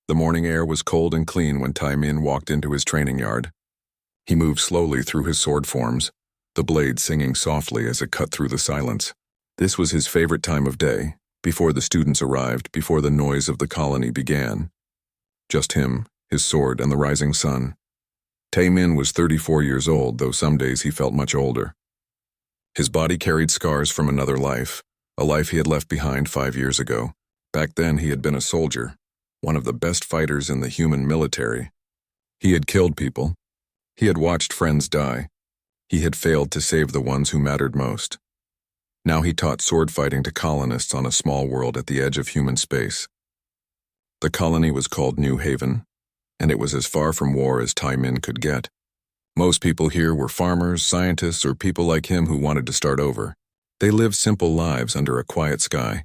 The morning air was cold and clean when Tai Min walked into his training yard. He moved slowly through his sword forms, the blade singing softly as it cut through the silence. This was his favorite time of day, before the students arrived, before the noise of the colony began. Just him, his sword, and the rising sun. Tai Min was 34 years old, though some days he felt much older. His body carried scars from another life, a life he had left behind 5 years ago. Back then he had been a soldier, one of the best fighters in the human military. He had killed people. He had watched friends die. He had failed to save the ones who mattered most. Now he taught sword fighting to colonists on a small world at the edge of human space. The colony was called New Haven, and it was as far from war as Tai Min could get. Most people here were farmers, scientists, or people like him who wanted to start over. They lived simple lives under a quiet sky.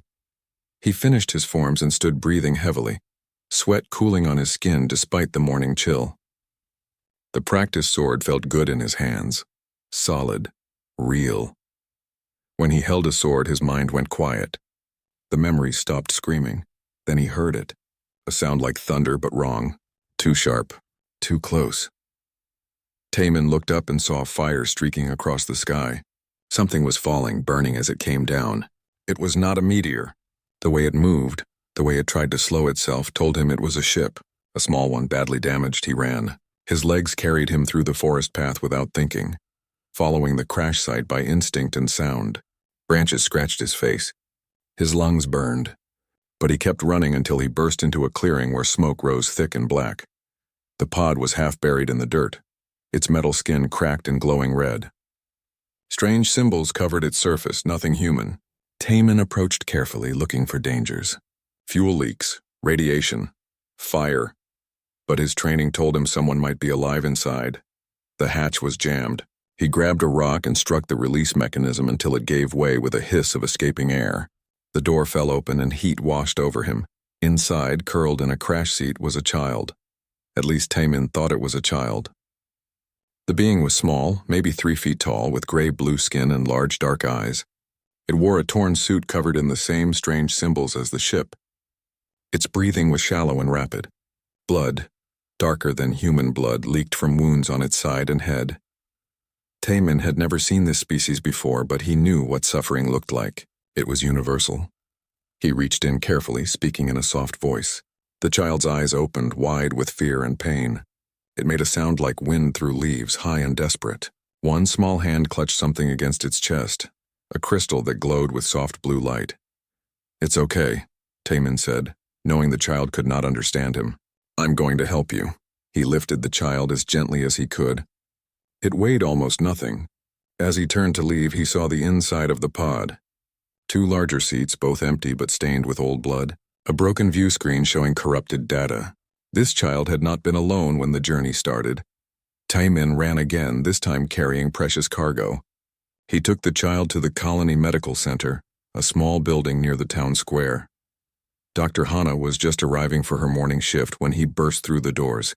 He finished his forms and stood breathing heavily, sweat cooling on his skin despite the morning chill. The practice sword felt good in his hands, solid, real. When he held a sword, his mind went quiet. The memory stopped screaming. Then he heard it, a sound like thunder but wrong, too sharp, too close. Tai Min looked up and saw fire streaking across the sky. Something was falling, burning as it came down. It was not a meteor. The way it moved, the way it tried to slow itself, told him it was a ship, a small one badly damaged. He ran. His legs carried him through the forest path without thinking, following the crash site by instinct and sound. Branches scratched his face. His lungs burned. But he kept running until he burst into a clearing where smoke rose thick and black. The pod was half buried in the dirt, its metal skin cracked and glowing red. Strange symbols covered its surface, nothing human. Tai Min approached carefully, looking for dangers. Fuel leaks, radiation, fire. But his training told him someone might be alive inside. The hatch was jammed. He grabbed a rock and struck the release mechanism until it gave way with a hiss of escaping air. The door fell open and heat washed over him. Inside, curled in a crash seat, was a child. At least Tai Min thought it was a child. The being was small, maybe 3 feet tall, with gray-blue skin and large dark eyes. It wore a torn suit covered in the same strange symbols as the ship. Its breathing was shallow and rapid. Blood, darker than human blood, leaked from wounds on its side and head. Tai Min had never seen this species before, but he knew what suffering looked like. It was universal. He reached in carefully, speaking in a soft voice. The child's eyes opened wide with fear and pain. It made a sound like wind through leaves, high and desperate. One small hand clutched something against its chest, a crystal that glowed with soft blue light. "It's okay," Tai Min said, knowing the child could not understand him. "I'm going to help you." He lifted the child as gently as he could. It weighed almost nothing. As he turned to leave, he saw the inside of the pod. 2 larger seats, both empty but stained with old blood. A broken view screen showing corrupted data. This child had not been alone when the journey started. Tai Min ran again, this time carrying precious cargo. He took the child to the Colony Medical Center, a small building near the town square. Dr. Hana was just arriving for her morning shift when he burst through the doors.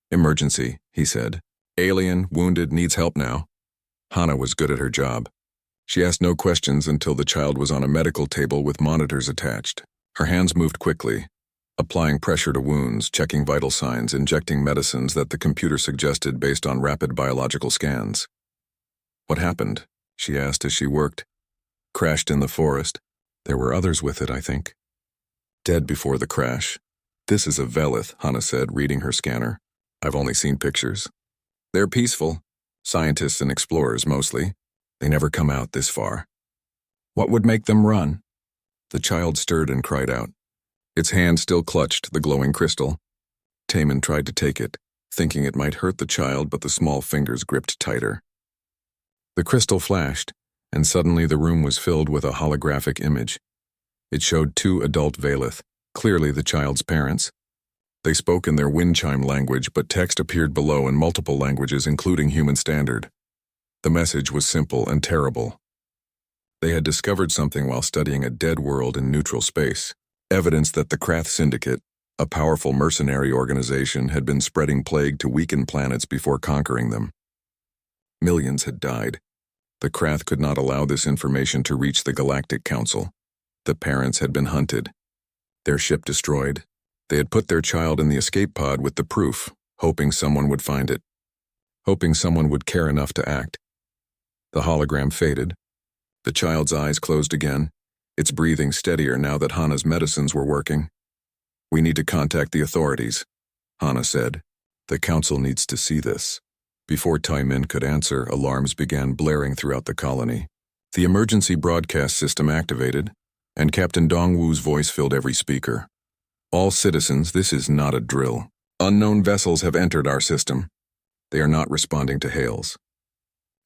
"Emergency," he said. "Alien, wounded, needs help now." Hana was good at her job. She asked no questions until the child was on a medical table with monitors attached. Her hands moved quickly, applying pressure to wounds, checking vital signs, injecting medicines that the computer suggested based on rapid biological scans. "What happened?" she asked as she worked. "Crashed in the forest. There were others with it, I think." "Dead before the crash." "This is a Velith," Hana said, reading her scanner. "I've only seen pictures. They're peaceful. Scientists and explorers, mostly. They never come out this far." "What would make them run?" The child stirred and cried out. Its hand still clutched the glowing crystal. Tai Min tried to take it, thinking it might hurt the child, but the small fingers gripped tighter. The crystal flashed, and suddenly the room was filled with a holographic image. It showed 2 adult Velith, clearly the child's parents. They spoke in their wind chime language, but text appeared below in multiple languages, including Human Standard. The message was simple and terrible. They had discovered something while studying a dead world in neutral space. Evidence that the Krath Syndicate, a powerful mercenary organization, had been spreading plague to weaken planets before conquering them. Millions had died. The Krath could not allow this information to reach the Galactic Council. The parents had been hunted, their ship destroyed, They had put their child in the escape pod with the proof, hoping someone would find it, hoping someone would care enough to act. The hologram faded. The child's eyes closed again, its breathing steadier now that Hana's medicines were working. "We need to contact the authorities," Hana said. "The council needs to see this." Before Tai-Min could answer, alarms began blaring throughout the colony. The emergency broadcast system activated, and Captain Dongwu's voice filled every speaker. "All citizens, this is not a drill. Unknown vessels have entered our system. They are not responding to hails.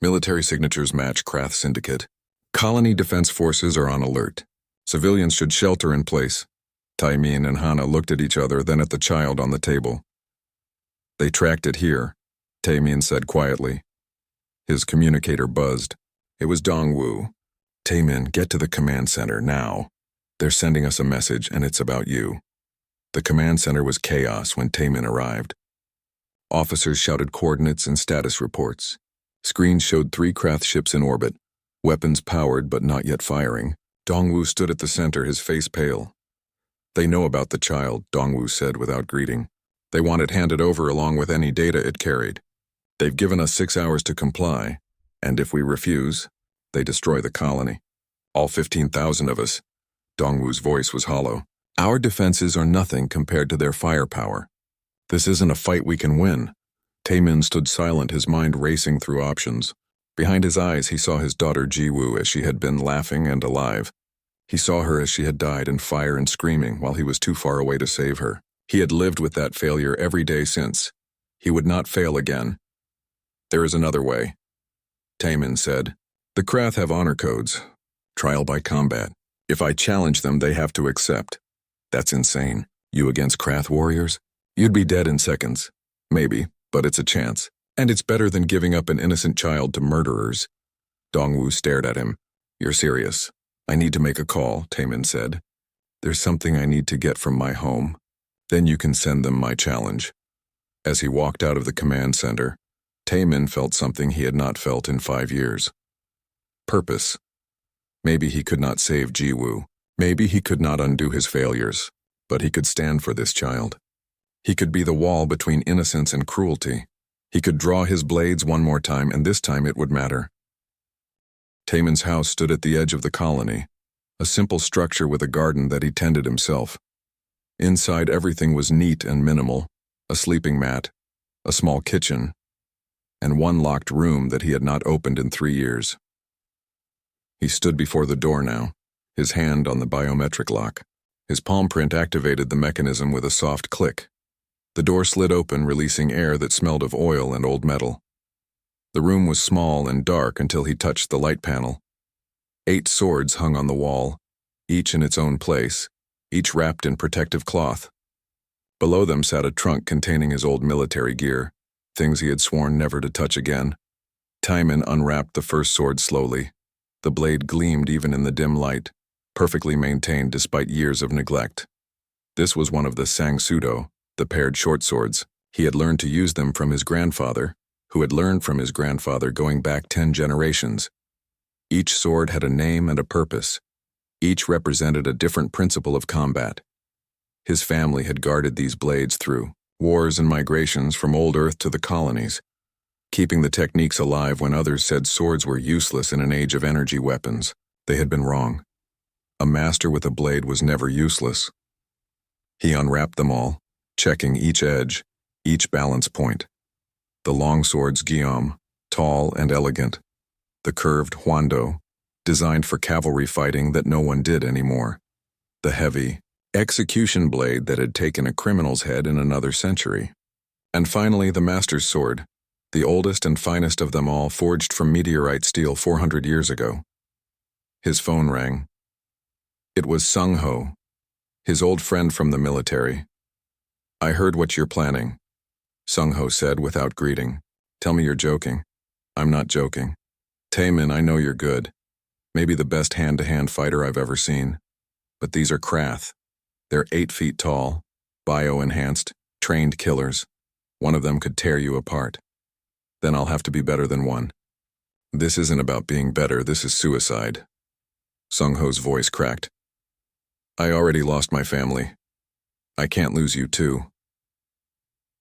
Military signatures match Krath Syndicate. Colony defense forces are on alert. Civilians should shelter in place." Tai-Min and Hana looked at each other, then at the child on the table. "They tracked it here," Tai-Min said quietly. His communicator buzzed. It was Dongwu. "Tai-Min, get to the command center, now. They're sending us a message, and it's about you." The command center was chaos when Tai-Min arrived. Officers shouted coordinates and status reports. Screens showed 3 Krath ships in orbit, weapons powered but not yet firing. Dongwu stood at the center, his face pale. "They know about the child," Dongwu said without greeting. "They want it handed over along with any data it carried. They've given us 6 hours to comply, and if we refuse, they destroy the colony. All 15,000 of us." Dongwu's voice was hollow. "Our defenses are nothing compared to their firepower. This isn't a fight we can win." Tai-Min stood silent, his mind racing through options. Behind his eyes, he saw his daughter Jiwoo as she had been, laughing and alive. He saw her as she had died in fire and screaming while he was too far away to save her. He had lived with that failure every day since. He would not fail again. "There is another way," Tai-Min said. "The Krath have honor codes. Trial by combat. If I challenge them, they have to accept. That's insane. You against Krath warriors? You'd be dead in seconds. Maybe, but it's a chance. And it's better than giving up an innocent child to murderers." Dongwu stared at him. "You're serious." "I need to make a call," Tai-Min said. "There's something I need to get from my home. Then you can send them my challenge." As he walked out of the command center, Tai-Min felt something he had not felt in 5 years. Purpose. Maybe he could not save Jiwoo. Maybe he could not undo his failures, but he could stand for this child. He could be the wall between innocence and cruelty. He could draw his blades one more time, and this time it would matter. Tai-Min's house stood at the edge of the colony, a simple structure with a garden that he tended himself. Inside, everything was neat and minimal: a sleeping mat, a small kitchen, and one locked room that he had not opened in 3 years. He stood before the door now, his hand on the biometric lock. His palm print activated the mechanism with a soft click. The door slid open, releasing air that smelled of oil and old metal. The room was small and dark until he touched the light panel. 8 swords hung on the wall, each in its own place, each wrapped in protective cloth. Below them sat a trunk containing his old military gear, things he had sworn never to touch again. Tai-Min unwrapped the first sword slowly. The blade gleamed even in the dim light, perfectly maintained despite years of neglect. This was one of the Sang-Sudo, the paired short swords. He had learned to use them from his grandfather, who had learned from his grandfather going back 10 generations. Each sword had a name and a purpose. Each represented a different principle of combat. His family had guarded these blades through wars and migrations from old Earth to the colonies, keeping the techniques alive when others said swords were useless in an age of energy weapons. They had been wrong. A master with a blade was never useless. He unwrapped them all, checking each edge, each balance point. The long swords Guillaume, tall and elegant. The curved Huando, designed for cavalry fighting that no one did anymore. The heavy execution blade that had taken a criminal's head in another century. And finally, the master's sword, the oldest and finest of them all, forged from meteorite steel 400 years ago. His phone rang. It was Sung Ho, his old friend from the military. "I heard what you're planning," Sung Ho said without greeting. "Tell me you're joking." "I'm not joking. Tai-Min, I know you're good. Maybe the best hand-to-hand fighter I've ever seen. But these are Krath. They're 8 feet tall, bio-enhanced, trained killers. One of them could tear you apart. Then I'll have to be better than one. This isn't about being better, this is suicide." Sung Ho's voice cracked. "I already lost my family. I can't lose you too.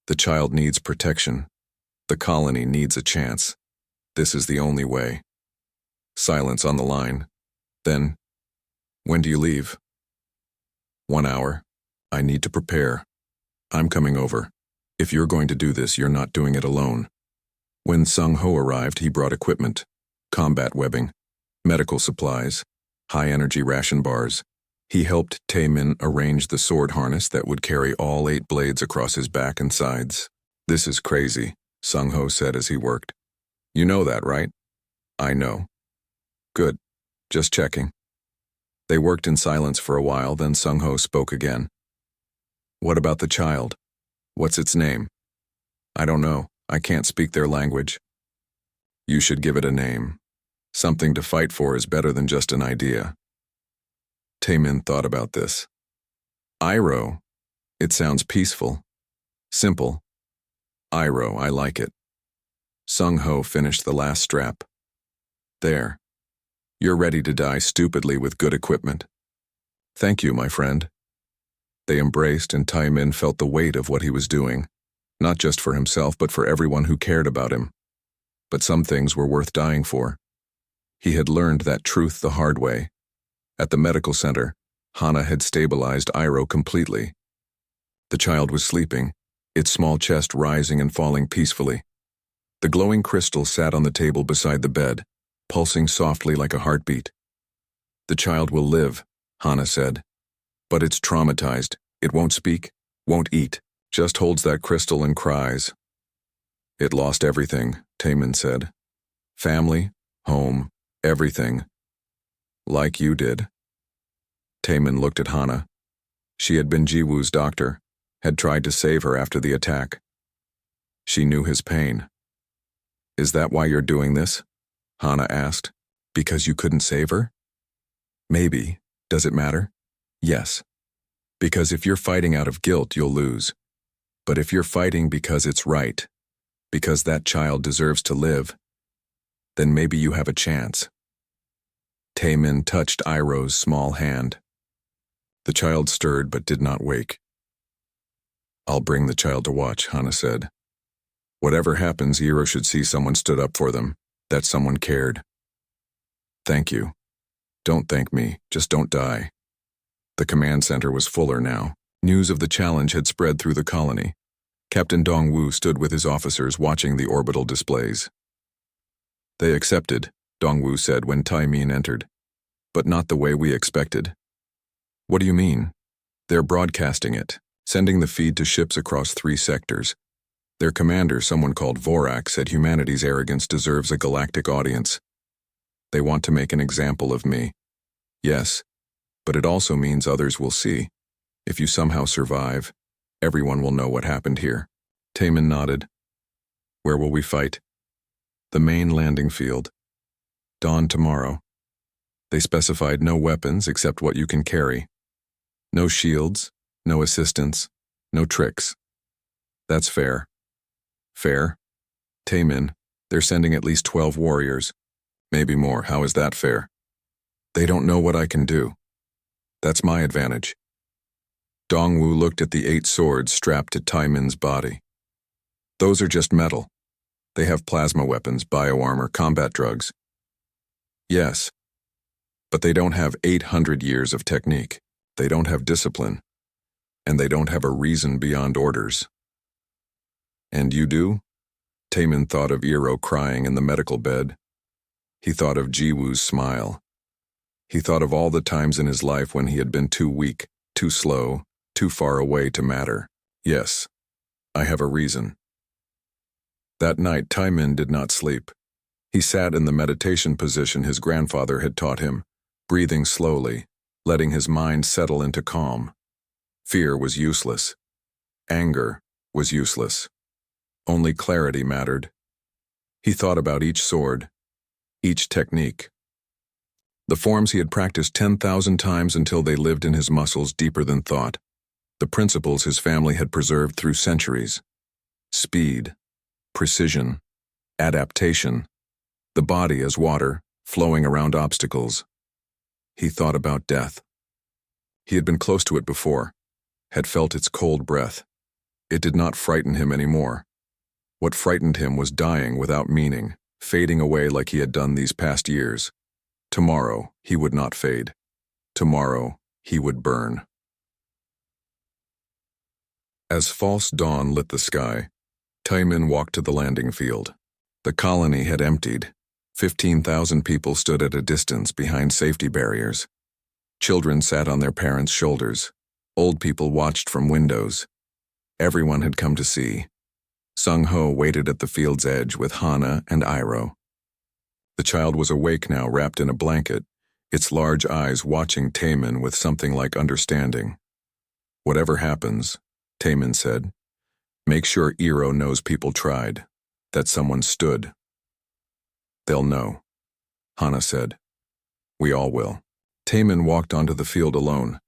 The child needs protection. The colony needs a chance. This is the only way. Silence on the line. Then, when do you leave? 1 hour. I need to prepare. I'm coming over. If you're going to do this, you're not doing it alone. When Sung Ho arrived, he brought equipment, combat webbing, medical supplies, high-energy ration bars. He helped Tae-min arrange the sword harness that would carry all 8 blades across his back and sides. This is crazy, Sung Ho said as he worked. You know that, right? I know. Good. Just checking. They worked in silence for a while, then Sung Ho spoke again. What about the child? What's its name? I don't know. I can't speak their language. You should give it a name. Something to fight for is better than just an idea. Tae-min thought about this. Iroh. It sounds peaceful. Simple. Iroh, I like it. Sung Ho finished the last strap. There. You're ready to die stupidly with good equipment. Thank you, my friend. They embraced, and Tae-min felt the weight of what he was doing, not just for himself but for everyone who cared about him. But some things were worth dying for. He had learned that truth the hard way. At the medical center, Hana had stabilized Iroh completely. The child was sleeping, its small chest rising and falling peacefully. The glowing crystal sat on the table beside the bed, pulsing softly like a heartbeat. The child will live, Hana said. But it's traumatized. It won't speak, won't eat, just holds that crystal and cries. It lost everything, Tae-min said. Family, home, everything. Like you did. Tae-min looked at Hana. She had been Jiwoo's doctor, had tried to save her after the attack. She knew his pain. Is that why you're doing this? Hana asked. Because you couldn't save her? Maybe. Does it matter? Yes. Because if you're fighting out of guilt, you'll lose. But if you're fighting because it's right, because that child deserves to live, then maybe you have a chance. Tae-min touched Iroh's small hand. The child stirred but did not wake. I'll bring the child to watch, Hana said. Whatever happens, Iroh should see someone stood up for them, that someone cared. Thank you. Don't thank me, just don't die. The command center was fuller now. News of the challenge had spread through the colony. Captain Dongwoo stood with his officers watching the orbital displays. They accepted, Dongwoo said when Tae-min entered. But not the way we expected. What do you mean? They're broadcasting it, sending the feed to ships across 3 sectors. Their commander, someone called Vorak, said humanity's arrogance deserves a galactic audience. They want to make an example of me. Yes, but it also means others will see. If you somehow survive, everyone will know what happened here. Tae-min nodded. Where will we fight? The main landing field. Dawn tomorrow. They specified no weapons except what you can carry. No shields, no assistance, no tricks. That's fair. Fair? Tae-min, they're sending at least 12 warriors. Maybe more. How is that fair? They don't know what I can do. That's my advantage. Dongwoo looked at the 8 swords strapped to Tae-min's body. Those are just metal. They have plasma weapons, bioarmor, combat drugs. Yes. But they don't have 800 years of technique. They don't have discipline. And they don't have a reason beyond orders. And you do? Tae-min thought of Iroh crying in the medical bed. He thought of Jiwoo's smile. He thought of all the times in his life when he had been too weak, too slow, too far away to matter. Yes, I have a reason. That night, Tae-min did not sleep. He sat in the meditation position his grandfather had taught him, breathing slowly, letting his mind settle into calm. Fear was useless. Anger was useless. Only clarity mattered. He thought about each sword, each technique. The forms he had practiced 10,000 times until they lived in his muscles deeper than thought. The principles his family had preserved through centuries. Speed, precision, adaptation, the body as water, flowing around obstacles. He thought about death. He had been close to it before. had felt its cold breath. It did not frighten him anymore. What frightened him was dying without meaning, fading away like he had done these past years. Tomorrow, he would not fade. Tomorrow, he would burn. As false dawn lit the sky, Taimin walked to the landing field. The colony had emptied. 15,000 people stood at a distance behind safety barriers. Children sat on their parents' shoulders. Old people watched from windows. Everyone had come to see. Sung-ho waited at the field's edge with Hana and Iroh. The child was awake now, wrapped in a blanket, its large eyes watching Taimin with something like understanding. "Whatever happens," Taimin said, "make sure Iroh knows people tried, that someone stood." "They'll know," Hana said. "We all will." Taimin walked onto the field alone.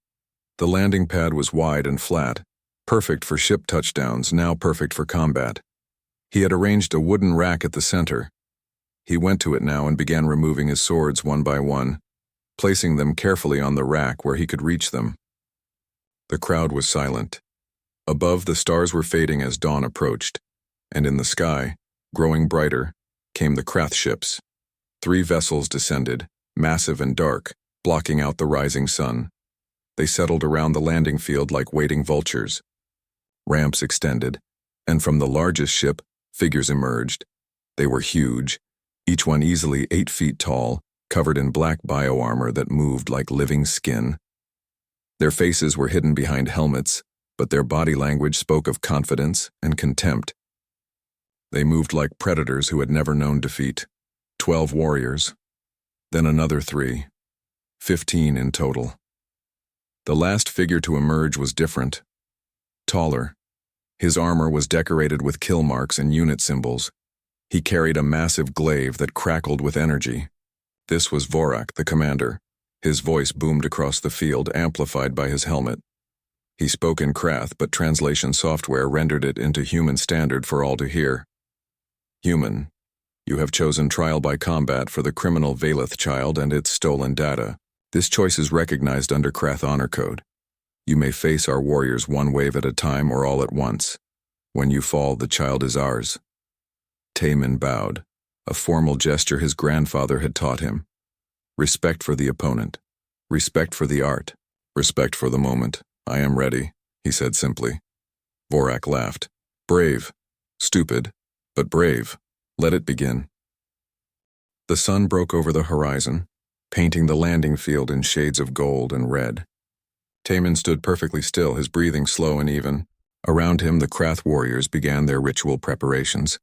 The landing pad was wide and flat, perfect for ship touchdowns, now perfect for combat. He had arranged a wooden rack at the center. He went to it now and began removing his swords one by one, placing them carefully on the rack where he could reach them. The crowd was silent. Above, the stars were fading as dawn approached, and in the sky, growing brighter, came the Krath ships. 3 vessels descended, massive and dark, blocking out the rising sun. They settled around the landing field like waiting vultures. Ramps extended, and from the largest ship, figures emerged. They were huge, each one easily 8 feet tall, covered in black bioarmor that moved like living skin. Their faces were hidden behind helmets, but their body language spoke of confidence and contempt. They moved like predators who had never known defeat. 12 warriors, then another 3, 15 in total. The last figure to emerge was different. Taller. His armor was decorated with kill marks and unit symbols. He carried a massive glaive that crackled with energy. This was Vorak, the commander. His voice boomed across the field, amplified by his helmet. He spoke in Krath, but translation software rendered it into human standard for all to hear. "Human, you have chosen trial by combat for the criminal Valeth child and its stolen data. This choice is recognized under Krath Honor Code. You may face our warriors one wave at a time or all at once. When you fall, the child is ours." Taimin bowed, a formal gesture his grandfather had taught him. Respect for the opponent. Respect for the art. Respect for the moment. "I am ready," he said simply. Vorak laughed. "Brave. Stupid, but brave. Let it begin." The sun broke over the horizon, painting the landing field in shades of gold and red. Taimin stood perfectly still, his breathing slow and even. Around him, the Krath warriors began their ritual preparations,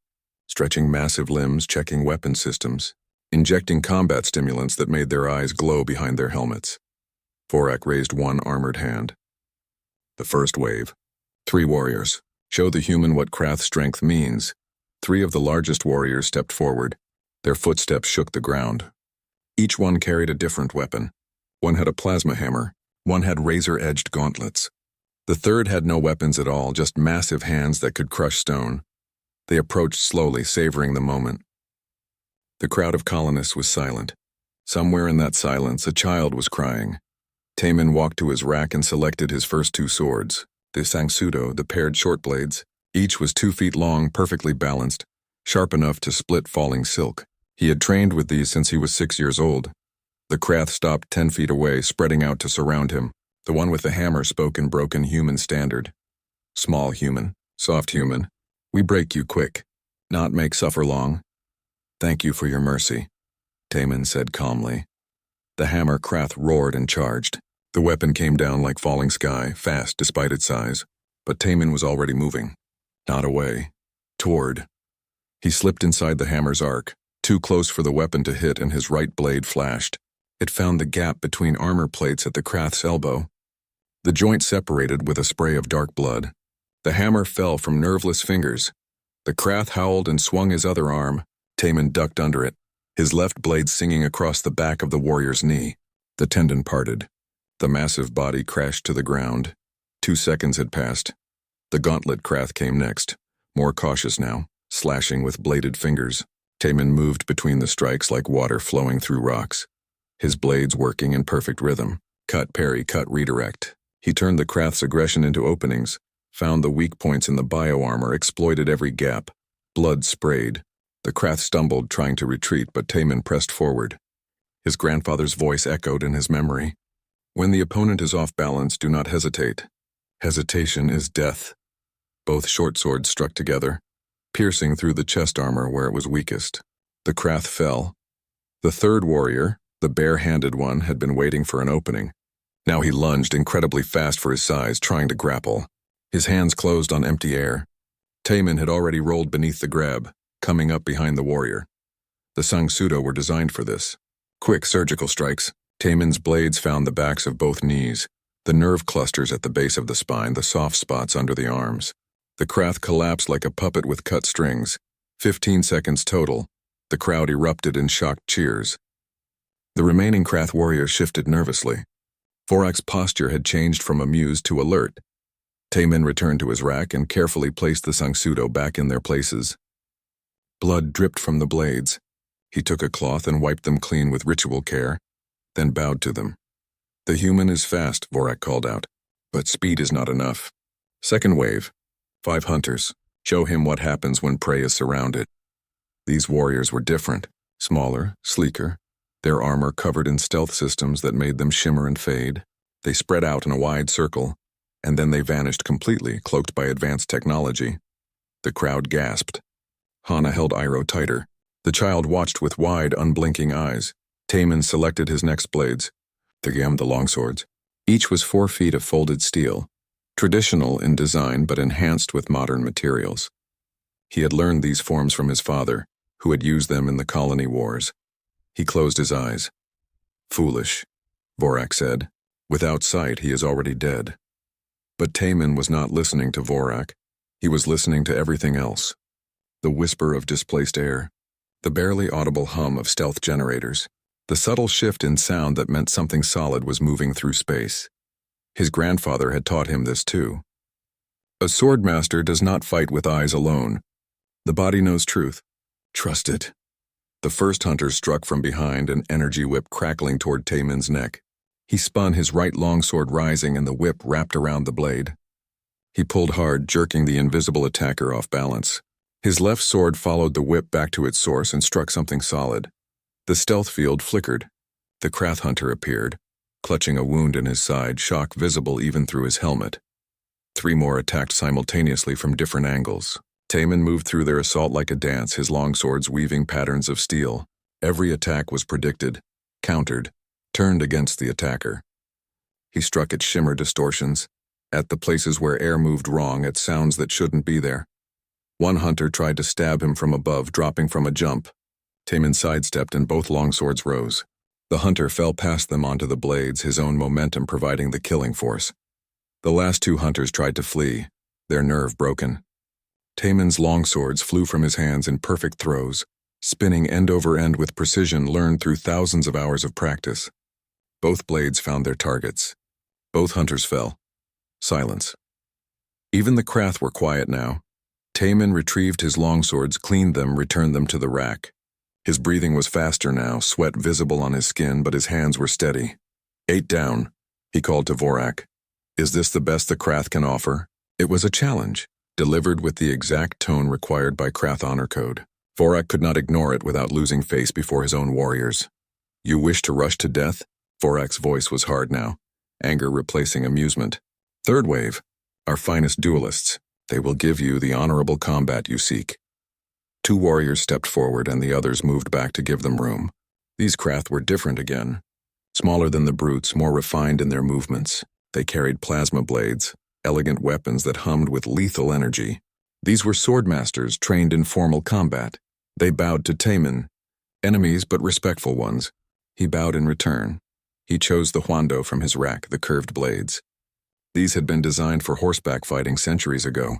stretching massive limbs, checking weapon systems, injecting combat stimulants that made their eyes glow behind their helmets. Vorak raised one armored hand. "The first wave. 3 warriors. Show the human what Krath strength means." 3 of the largest warriors stepped forward. Their footsteps shook the ground. Each one carried a different weapon. One had a plasma hammer. One had razor-edged gauntlets. The third had no weapons at all, just massive hands that could crush stone. They approached slowly, savoring the moment. The crowd of colonists was silent. Somewhere in that silence, a child was crying. Taimin walked to his rack and selected his first 2 swords. The Sangsudo, the paired short blades. Each was 2 feet long, perfectly balanced, sharp enough to split falling silk. He had trained with these since he was 6 years old. The Krath stopped 10 feet away, spreading out to surround him. The one with the hammer spoke in broken human standard. "Small human, soft human, we break you quick, not make suffer long. Thank you for your mercy," Taimin said calmly. The hammer Krath roared and charged. The weapon came down like falling sky, fast despite its size, but Taimin was already moving. Not away. Toward. He slipped inside the hammer's arc, too close for the weapon to hit, and his right blade flashed. It found the gap between armor plates at the Krath's elbow. The joint separated with a spray of dark blood. The hammer fell from nerveless fingers. The Krath howled and swung his other arm. Taimin ducked under it, his left blade singing across the back of the warrior's knee. The tendon parted. The massive body crashed to the ground. 2 seconds had passed. The gauntlet Krath came next, more cautious now, slashing with bladed fingers. Taimin moved between the strikes like water flowing through rocks, his blades working in perfect rhythm. Cut, parry, cut, redirect. He turned the Krath's aggression into openings, found the weak points in the bioarmor, exploited every gap. Blood sprayed. The Krath stumbled, trying to retreat, but Taemin pressed forward. His grandfather's voice echoed in his memory. When the opponent is off balance, do not hesitate. Hesitation is death. Both short swords struck together, piercing through the chest armor where it was weakest. The Krath fell. The third warrior, the bare-handed one, had been waiting for an opening. Now he lunged incredibly fast for his size, trying to grapple. His hands closed on empty air. Taemin had already rolled beneath the grab, coming up behind the warrior. The Sangsudo were designed for this. Quick surgical strikes. Taemin's blades found the backs of both knees, the nerve clusters at the base of the spine, the soft spots under the arms. The Krath collapsed like a puppet with cut strings. 15 seconds total. The crowd erupted in shocked cheers. The remaining Krath warriors shifted nervously. Vorak's posture had changed from amused to alert. Taemin returned to his rack and carefully placed the Sangsudo back in their places. Blood dripped from the blades. He took a cloth and wiped them clean with ritual care, then bowed to them. The human is fast, Vorak called out, but speed is not enough. Second wave. 5 hunters. Show him what happens when prey is surrounded. These warriors were different, smaller, sleeker, their armor covered in stealth systems that made them shimmer and fade. They spread out in a wide circle, and then they vanished completely, cloaked by advanced technology. The crowd gasped. Hana held Iroh tighter. The child watched with wide, unblinking eyes. Taemin selected his next blades, the longswords. Each was 4 feet of folded steel, traditional in design but enhanced with modern materials. He had learned these forms from his father, who had used them in the colony wars. He closed his eyes. Foolish, Vorak said. Without sight, he is already dead. But Taemin was not listening to Vorak. He was listening to everything else. The whisper of displaced air, the barely audible hum of stealth generators, the subtle shift in sound that meant something solid was moving through space. His grandfather had taught him this too. A swordmaster does not fight with eyes alone. The body knows truth. Trust it. The first hunter struck from behind, an energy whip crackling toward Taemin's neck. He spun, his right longsword rising and the whip wrapped around the blade. He pulled hard, jerking the invisible attacker off balance. His left sword followed the whip back to its source and struck something solid. The stealth field flickered. The Krath hunter appeared, clutching a wound in his side, shock visible even through his helmet. 3 more attacked simultaneously from different angles. Taemin moved through their assault like a dance, his longswords weaving patterns of steel. Every attack was predicted, countered, turned against the attacker. He struck at shimmer distortions, at the places where air moved wrong, at sounds that shouldn't be there. One hunter tried to stab him from above, dropping from a jump. Taemin sidestepped and both longswords rose. The hunter fell past them onto the blades, his own momentum providing the killing force. The last 2 hunters tried to flee, their nerve broken. Taemin's longswords flew from his hands in perfect throws, spinning end over end with precision learned through thousands of hours of practice. Both blades found their targets. Both hunters fell. Silence. Even the Krath were quiet now. Taemin retrieved his longswords, cleaned them, returned them to the rack. His breathing was faster now, sweat visible on his skin, but his hands were steady. 8 down, he called to Vorak. Is this the best the Krath can offer? It was a challenge, delivered with the exact tone required by Krath honor code. Vorak could not ignore it without losing face before his own warriors. You wish to rush to death? Vorak's voice was hard now, anger replacing amusement. Third wave, our finest duelists. They will give you the honorable combat you seek. 2 warriors stepped forward and the others moved back to give them room. These Krath were different again. Smaller than the brutes, more refined in their movements. They carried plasma blades, elegant weapons that hummed with lethal energy. These were swordmasters trained in formal combat. They bowed to Taemin. Enemies but respectful ones. He bowed in return. He chose the Huando from his rack, the curved blades. These had been designed for horseback fighting centuries ago,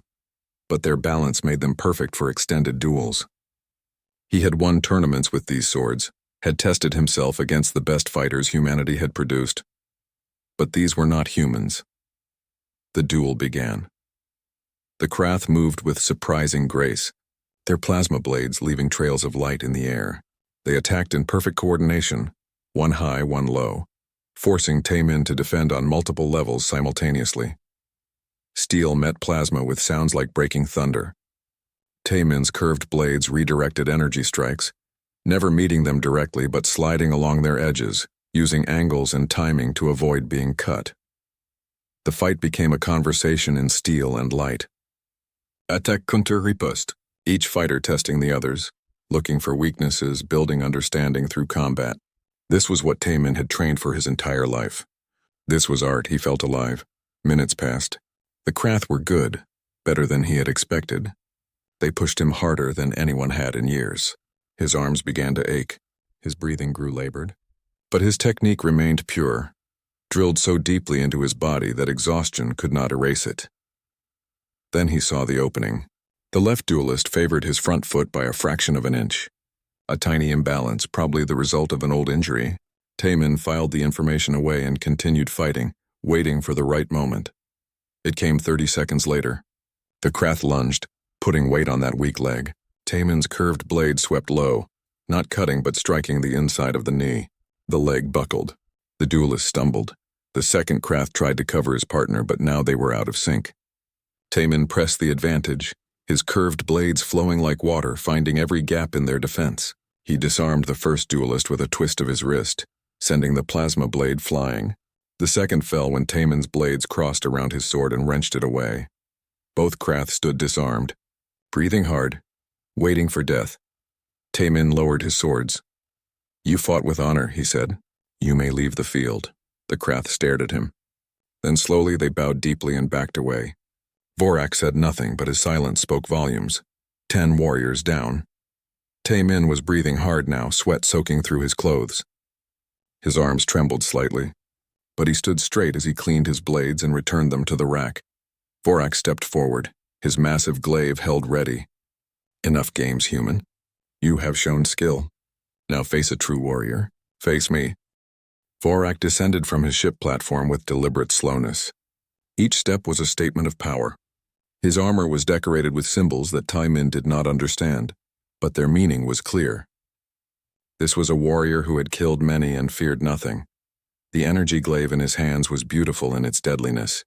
but their balance made them perfect for extended duels. He had won tournaments with these swords, had tested himself against the best fighters humanity had produced. But these were not humans. The duel began. The Krath moved with surprising grace, their plasma blades leaving trails of light in the air. They attacked in perfect coordination, one high, one low, forcing Taemin to defend on multiple levels simultaneously. Steel met plasma with sounds like breaking thunder. Taemin's curved blades redirected energy strikes, never meeting them directly but sliding along their edges, using angles and timing to avoid being cut. The fight became a conversation in steel and light. Attack counter riposte, each fighter testing the others, looking for weaknesses, building understanding through combat. This was what Taemin had trained for his entire life. This was art. He felt alive. Minutes passed. The Krath were good, better than he had expected. They pushed him harder than anyone had in years. His arms began to ache. His breathing grew labored. But his technique remained pure, drilled so deeply into his body that exhaustion could not erase it. Then he saw the opening. The left duelist favored his front foot by a fraction of an inch. A tiny imbalance, probably the result of an old injury. Taemin filed the information away and continued fighting, waiting for the right moment. It came 30 seconds later. The Krath lunged, putting weight on that weak leg. Taemin's curved blade swept low, not cutting but striking the inside of the knee. The leg buckled. The duelist stumbled. The second Krath tried to cover his partner, but now they were out of sync. Taemin pressed the advantage, his curved blades flowing like water, finding every gap in their defense. He disarmed the first duelist with a twist of his wrist, sending the plasma blade flying. The second fell when Taemin's blades crossed around his sword and wrenched it away. Both Krath stood disarmed, breathing hard, waiting for death. Taemin lowered his swords. "You fought with honor," he said. "You may leave the field." The Krath stared at him. Then slowly they bowed deeply and backed away. Vorak said nothing, but his silence spoke volumes. 10 warriors down. Taemin was breathing hard now, sweat soaking through his clothes. His arms trembled slightly, but he stood straight as he cleaned his blades and returned them to the rack. Vorak stepped forward, his massive glaive held ready. "Enough games, human. You have shown skill. Now face a true warrior. Face me." Vorak descended from his ship platform with deliberate slowness. Each step was a statement of power. His armor was decorated with symbols that Taemin did not understand, but their meaning was clear. This was a warrior who had killed many and feared nothing. The energy glaive in his hands was beautiful in its deadliness.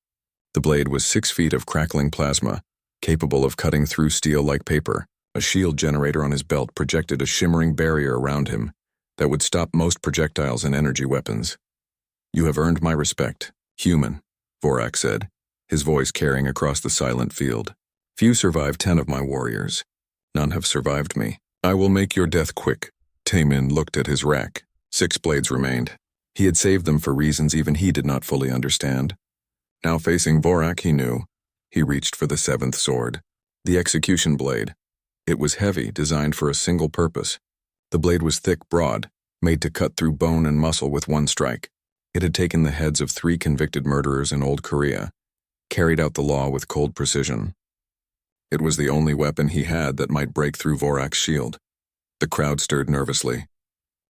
The blade was 6 feet of crackling plasma, capable of cutting through steel like paper. A shield generator on his belt projected a shimmering barrier around him that would stop most projectiles and energy weapons. "You have earned my respect, human," Vorak said, his voice carrying across the silent field. "Few survived 10 of my warriors. None have survived me. I will make your death quick." Taemin looked at his rack. 6 blades remained. He had saved them for reasons even he did not fully understand. Now facing Vorak, he knew. He reached for the 7th sword, the execution blade. It was heavy, designed for a single purpose. The blade was thick, broad, made to cut through bone and muscle with one strike. It had taken the heads of 3 convicted murderers in old Korea, carried out the law with cold precision. It was the only weapon he had that might break through Vorak's shield. The crowd stirred nervously.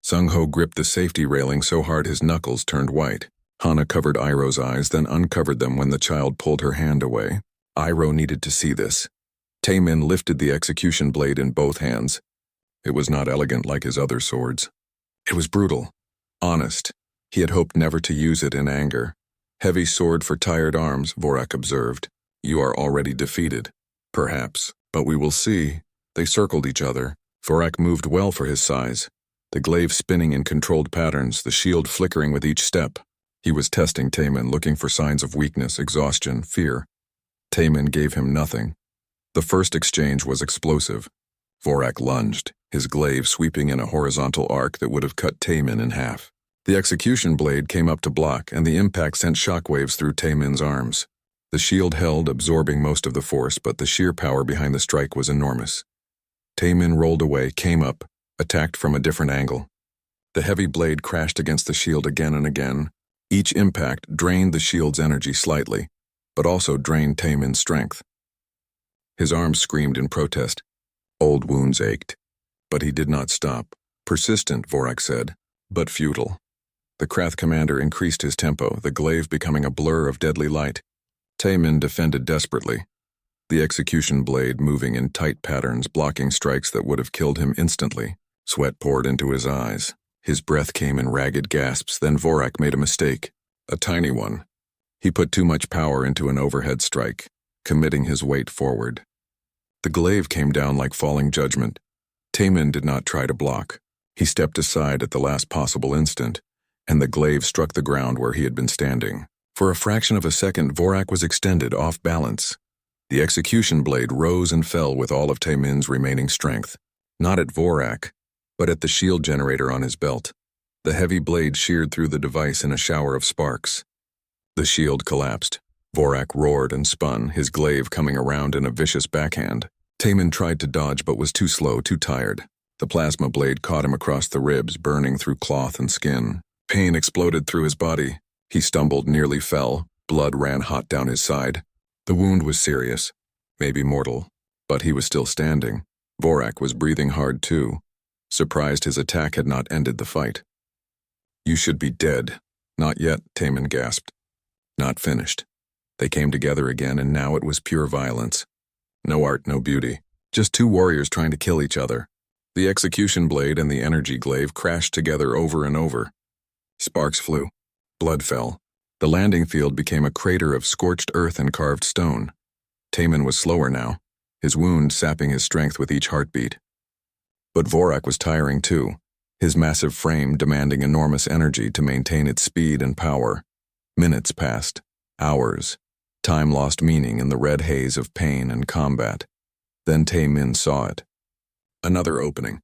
Sung-ho gripped the safety railing so hard his knuckles turned white. Hana covered Iroh's eyes, then uncovered them when the child pulled her hand away. Iroh needed to see this. Taemin lifted the execution blade in both hands. It was not elegant like his other swords. It was brutal, honest. He had hoped never to use it in anger. "Heavy sword for tired arms," Vorak observed. "You are already defeated." "Perhaps, but we will see." They circled each other. Vorak moved well for his size, the glaive spinning in controlled patterns, the shield flickering with each step. He was testing Taemin, looking for signs of weakness, exhaustion, fear. Taemin gave him nothing. The first exchange was explosive. Vorak lunged, his glaive sweeping in a horizontal arc that would have cut Taemin in half. The execution blade came up to block, and the impact sent shockwaves through Taemin's arms. The shield held, absorbing most of the force, but the sheer power behind the strike was enormous. Taemin rolled away, came up, attacked from a different angle. The heavy blade crashed against the shield again and again. Each impact drained the shield's energy slightly, but also drained Taemin's strength. His arms screamed in protest. Old wounds ached. But he did not stop. Persistent, Vorak said, but futile. The Krath commander increased his tempo, the glaive becoming a blur of deadly light. Taemin defended desperately, the execution blade moving in tight patterns, blocking strikes that would have killed him instantly. Sweat poured into his eyes. His breath came in ragged gasps, then Vorak made a mistake. A tiny one. He put too much power into an overhead strike, committing his weight forward. The glaive came down like falling judgment. Taemin did not try to block. He stepped aside at the last possible instant, and the glaive struck the ground where he had been standing. For a fraction of a second, Vorak was extended off balance. The execution blade rose and fell with all of Taemin's remaining strength. Not at Vorak, but at the shield generator on his belt. The heavy blade sheared through the device in a shower of sparks. The shield collapsed. Vorak roared and spun, his glaive coming around in a vicious backhand. Taemin tried to dodge but was too slow, too tired. The plasma blade caught him across the ribs, burning through cloth and skin. Pain exploded through his body. He stumbled, nearly fell. Blood ran hot down his side. The wound was serious, maybe mortal, but he was still standing. Vorak was breathing hard too, surprised his attack had not ended the fight. "You should be dead." "Not yet," Taemin gasped. Not finished. They came together again, and now it was pure violence. No art, no beauty. Just two warriors trying to kill each other. The execution blade and the energy glaive crashed together over and over. Sparks flew. Blood fell. The landing field became a crater of scorched earth and carved stone. Taemin was slower now, his wound sapping his strength with each heartbeat. But Vorak was tiring too, his massive frame demanding enormous energy to maintain its speed and power. Minutes passed. Hours. Time lost meaning in the red haze of pain and combat. Then Taemin saw it. Another opening.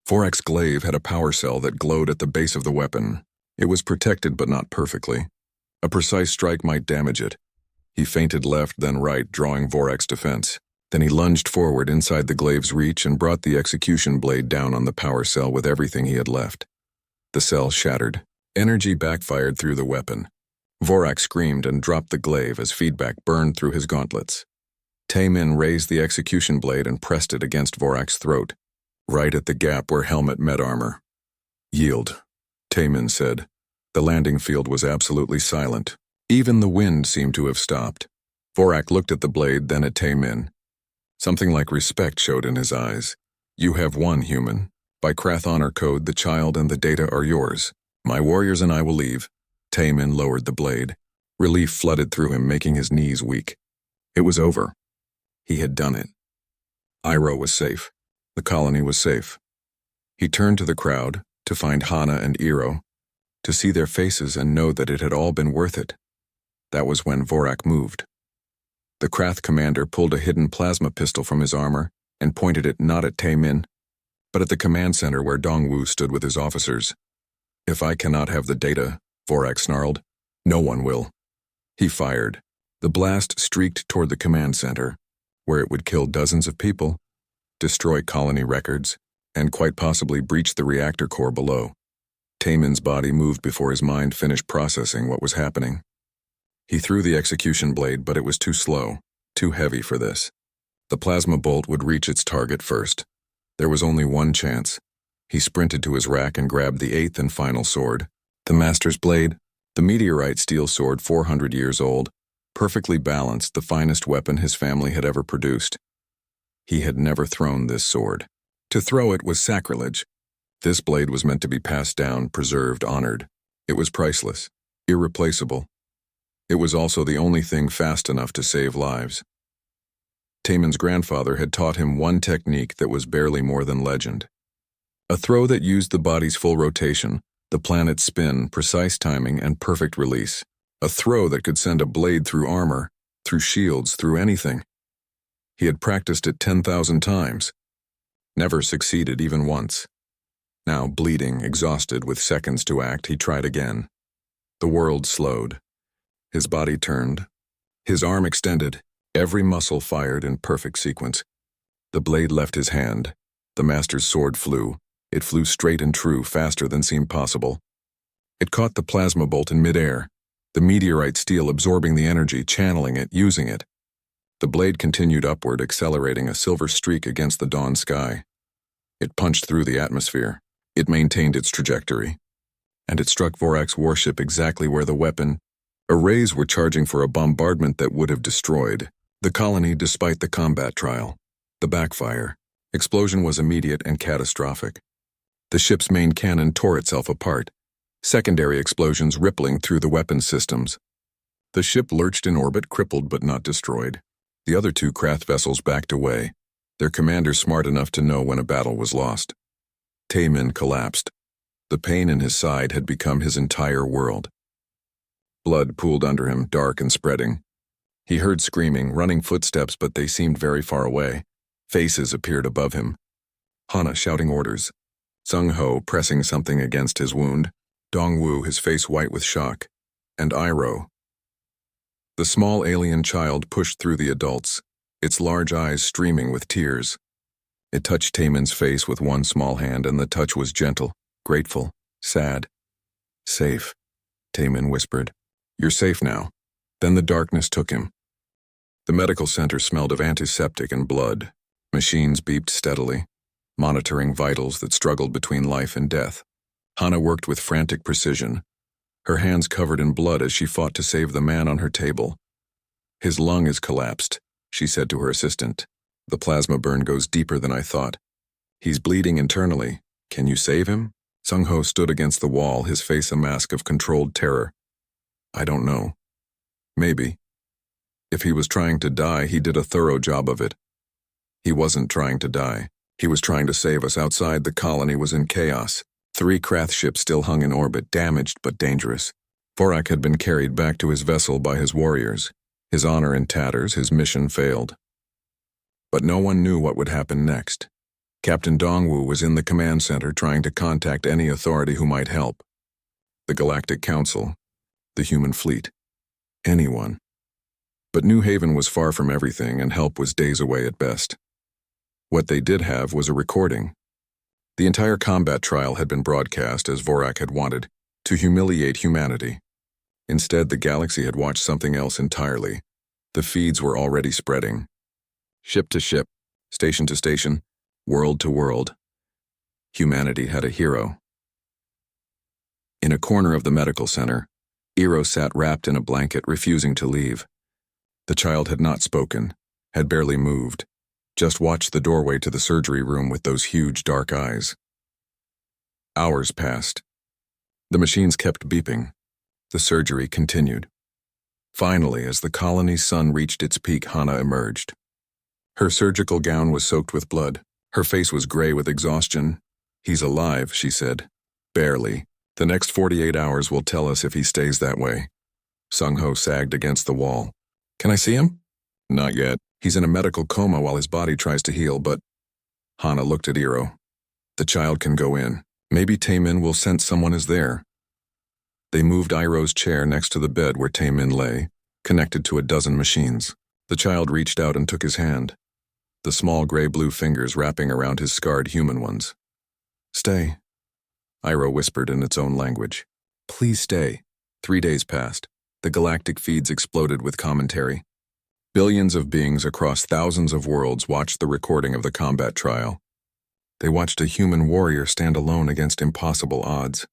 Vorak's glaive had a power cell that glowed at the base of the weapon. It was protected but not perfectly. A precise strike might damage it. He feinted left, then right, drawing Vorak's defense. Then he lunged forward inside the glaive's reach and brought the execution blade down on the power cell with everything he had left. The cell shattered. Energy backfired through the weapon. Vorak screamed and dropped the glaive as feedback burned through his gauntlets. Taemin raised the execution blade and pressed it against Vorak's throat, right at the gap where helmet met armor. "Yield," Taemin said. The landing field was absolutely silent. Even the wind seemed to have stopped. Vorak looked at the blade, then at Taemin. Something like respect showed in his eyes. "You have won, human. By Krath honor code, the child and the data are yours. My warriors and I will leave." Taemin lowered the blade. Relief flooded through him, making his knees weak. It was over. He had done it. Iroh was safe. The colony was safe. He turned to the crowd, to find Hana and Iroh, to see their faces and know that it had all been worth it. That was when Vorak moved. The Krath commander pulled a hidden plasma pistol from his armor and pointed it not at Taemin, but at the command center where Dongwu stood with his officers. "If I cannot have the data," Vorak snarled, "no one will." He fired. The blast streaked toward the command center, where it would kill dozens of people, destroy colony records, and quite possibly breach the reactor core below. Taemin's body moved before his mind finished processing what was happening. He threw the execution blade, but it was too slow, too heavy for this. The plasma bolt would reach its target first. There was only one chance. He sprinted to his rack and grabbed the eighth and final sword. The Master's Blade, the meteorite steel sword 400 years old, perfectly balanced, the finest weapon his family had ever produced. He had never thrown this sword. To throw it was sacrilege. This blade was meant to be passed down, preserved, honored. It was priceless, irreplaceable. It was also the only thing fast enough to save lives. Taemin's grandfather had taught him one technique that was barely more than legend. A throw that used the body's full rotation, the planet's spin, precise timing, and perfect release. A throw that could send a blade through armor, through shields, through anything. He had practiced it 10,000 times. Never succeeded even once. Now, bleeding, exhausted, with seconds to act, he tried again. The world slowed. His body turned. His arm extended. Every muscle fired in perfect sequence. The blade left his hand. The Master's sword flew. It flew straight and true, faster than seemed possible. It caught the plasma bolt in midair, the meteorite steel absorbing the energy, channeling it, using it. The blade continued upward, accelerating a silver streak against the dawn sky. It punched through the atmosphere. It maintained its trajectory. And it struck Vorak's warship exactly where the weapon. Arrays were charging for a bombardment that would have destroyed the colony despite the combat trial. The backfire. Explosion was immediate and catastrophic. The ship's main cannon tore itself apart, secondary explosions rippling through the weapons systems. The ship lurched in orbit, crippled but not destroyed. The other two Krath vessels backed away, their commander smart enough to know when a battle was lost. Taemin collapsed. The pain in his side had become his entire world. Blood pooled under him, dark and spreading. He heard screaming, running footsteps, but they seemed very far away. Faces appeared above him. Hana shouting orders. Sung-ho pressing something against his wound. Dongwoo, his face white with shock. And Iroh. The small alien child pushed through the adults, its large eyes streaming with tears. It touched Taemin's face with one small hand, and the touch was gentle, grateful, sad. Safe, Taemin whispered. You're safe now. Then the darkness took him. The medical center smelled of antiseptic and blood. Machines beeped steadily, monitoring vitals that struggled between life and death. Hana worked with frantic precision, her hands covered in blood as she fought to save the man on her table. His lung is collapsed, she said to her assistant. The plasma burn goes deeper than I thought. He's bleeding internally. Can you save him? Sung-ho stood against the wall, his face a mask of controlled terror. I don't know. Maybe. If he was trying to die, he did a thorough job of it. He wasn't trying to die. He was trying to save us. Outside, the colony was in chaos. 3 Krath ships still hung in orbit, damaged but dangerous. Vorak had been carried back to his vessel by his warriors. His honor in tatters, his mission failed. But no one knew what would happen next. Captain Dongwoo was in the command center trying to contact any authority who might help. The Galactic Council, the human fleet, anyone. But New Haven was far from everything, and help was days away at best. What they did have was a recording. The entire combat trial had been broadcast as Vorak had wanted, to humiliate humanity. Instead, the galaxy had watched something else entirely. The feeds were already spreading. Ship to ship, station to station, world to world. Humanity had a hero. In a corner of the medical center, Iroh sat wrapped in a blanket, refusing to leave. The child had not spoken, had barely moved, just watched the doorway to the surgery room with those huge dark eyes. Hours passed. The machines kept beeping. The surgery continued. Finally, as the colony's sun reached its peak, Hana emerged. Her surgical gown was soaked with blood. Her face was gray with exhaustion. He's alive, she said. Barely. The next 48 hours will tell us if he stays that way. Sung-ho sagged against the wall. Can I see him? Not yet. He's in a medical coma while his body tries to heal, but... Hana looked at Iroh. The child can go in. Maybe Taemin will sense someone is there. They moved Iroh's chair next to the bed where Taemin lay, connected to a dozen machines. The child reached out and took his hand, the small gray-blue fingers wrapping around his scarred human ones. Stay, Iroh whispered in its own language. Please stay. 3 days passed. The galactic feeds exploded with commentary. Billions of beings across thousands of worlds watched the recording of the combat trial. They watched a human warrior stand alone against impossible odds.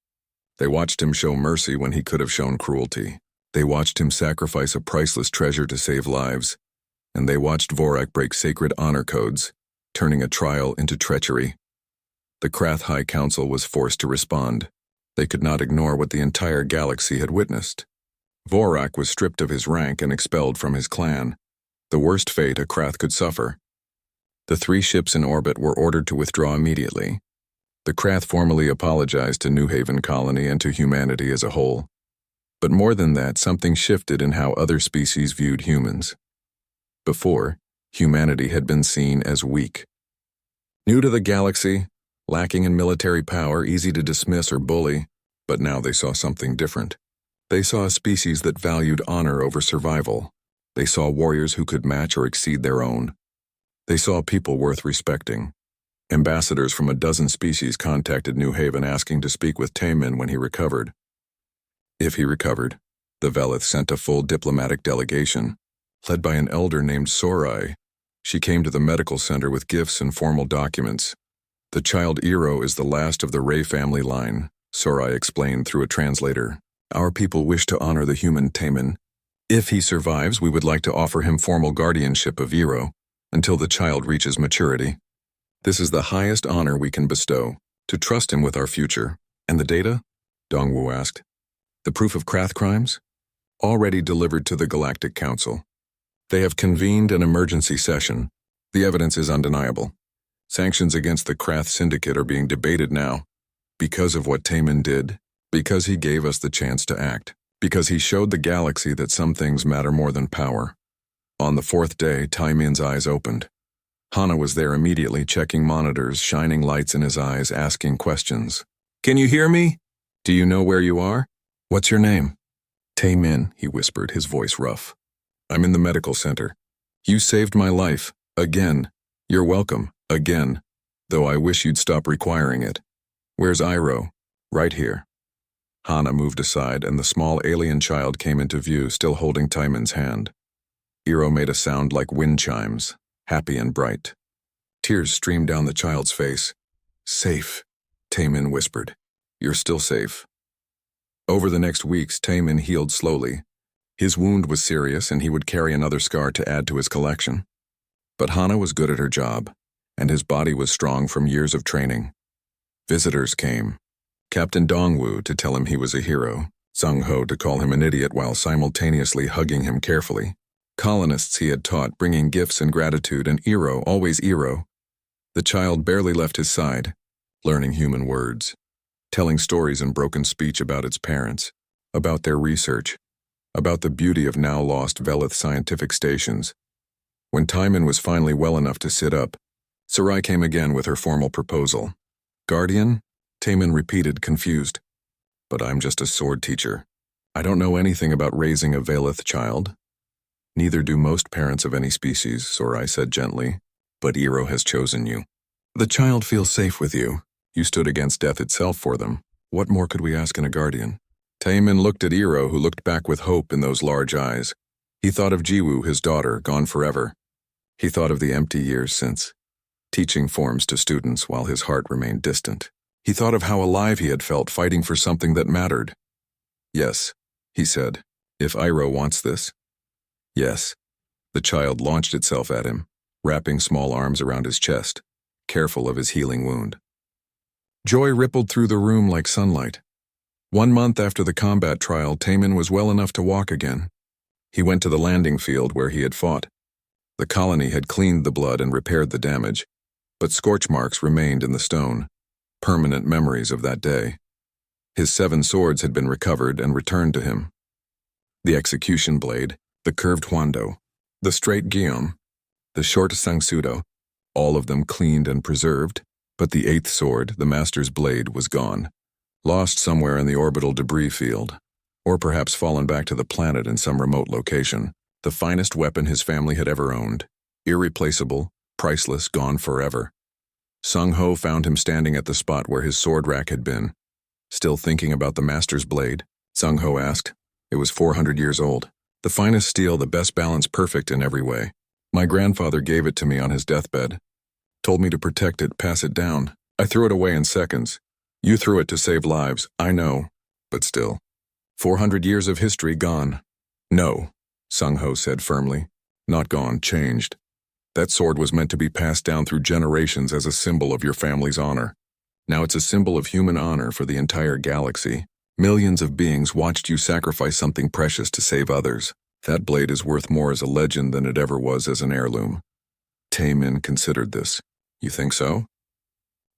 They watched him show mercy when he could have shown cruelty. They watched him sacrifice a priceless treasure to save lives. And they watched Vorak break sacred honor codes, turning a trial into treachery. The Krath High Council was forced to respond. They could not ignore what the entire galaxy had witnessed. Vorak was stripped of his rank and expelled from his clan, the worst fate a Krath could suffer. The 3 ships in orbit were ordered to withdraw immediately. The Krath formally apologized to New Haven Colony and to humanity as a whole. But more than that, something shifted in how other species viewed humans. Before, humanity had been seen as weak. New to the galaxy, lacking in military power, easy to dismiss or bully, but now they saw something different. They saw a species that valued honor over survival. They saw warriors who could match or exceed their own. They saw people worth respecting. Ambassadors from a dozen species contacted New Haven asking to speak with Taemin when he recovered. If he recovered, the Velith sent a full diplomatic delegation, led by an elder named Sorai. She came to the medical center with gifts and formal documents. The child Iroh is the last of the Ray family line, Sorai explained through a translator. Our people wish to honor the human Taemin. If he survives, we would like to offer him formal guardianship of Iroh until the child reaches maturity. This is the highest honor we can bestow, To trust him with our future. And the data? Dongwu asked. The proof of Krath crimes? Already delivered to the Galactic Council. They have convened an emergency session. The evidence is undeniable. Sanctions against the Krath Syndicate are being debated now. Because of what Taemin did, because he gave us the chance to act, because he showed the galaxy that some things matter more than power. On the fourth day, Taemin's eyes opened. Hana was there immediately, checking monitors, shining lights in his eyes, asking questions. Can you hear me? Do you know where you are? What's your name? Taemin, he whispered, his voice rough. I'm in the medical center. You saved my life. Again. You're welcome. Again. Though I wish you'd stop requiring it. Where's Iroh? Right here. Hana moved aside, and the small alien child came into view, still holding Taemin's hand. Iroh made a sound like wind chimes, happy and bright. Tears streamed down the child's face. Safe, Taemin whispered. You're still safe. Over the next weeks, Taemin healed slowly. His wound was serious, and he would carry another scar to add to his collection. But Hana was good at her job, and his body was strong from years of training. Visitors came. Captain Dongwu to tell him he was a hero, Sung-ho to call him an idiot while simultaneously hugging him carefully. Colonists he had taught, bringing gifts and gratitude, and Iroh, always Iroh. The child barely left his side, learning human words, telling stories in broken speech about its parents, about their research, about the beauty of now-lost Velith scientific stations. When Taemin was finally well enough to sit up, Sarai came again with her formal proposal. Guardian? Taemin repeated, confused. But I'm just a sword teacher. I don't know anything about raising a Velith child. Neither do most parents of any species, Sarai said gently. But Iroh has chosen you. The child feels safe with you. You stood against death itself for them. What more could we ask in a guardian? Taemin looked at Iroh, who looked back with hope in those large eyes. He thought of Jiwoo, his daughter, gone forever. He thought of the empty years since, teaching forms to students while his heart remained distant. He thought of how alive he had felt, fighting for something that mattered. Yes, he said, if Iroh wants this. Yes. The child launched itself at him, wrapping small arms around his chest, careful of his healing wound. Joy rippled through the room like sunlight. 1 month after the combat trial, Taemin was well enough to walk again. He went to the landing field where he had fought. The colony had cleaned the blood and repaired the damage, but scorch marks remained in the stone, permanent memories of that day. His 7 swords had been recovered and returned to him. The execution blade, the curved huando, the straight guillaume, the short sangsudo, all of them cleaned and preserved, but the 8th sword, the master's blade, was gone, lost somewhere in the orbital debris field, or perhaps fallen back to the planet in some remote location, the finest weapon his family had ever owned, irreplaceable, priceless, gone forever. Sung-ho found him standing at the spot where his sword rack had been. Still thinking about the master's blade? Sung-ho asked. It was 400 years old. The finest steel, the best balance, perfect in every way. My grandfather gave it to me on his deathbed. Told me to protect it, pass it down. I threw it away in seconds. You threw it to save lives, I know. But still. 400 years of history gone. No, Sung-ho said firmly. Not gone, changed. That sword was meant to be passed down through generations as a symbol of your family's honor. Now it's a symbol of human honor for the entire galaxy. Millions of beings watched you sacrifice something precious to save others. That blade is worth more as a legend than it ever was as an heirloom. Taemin considered this. You think so?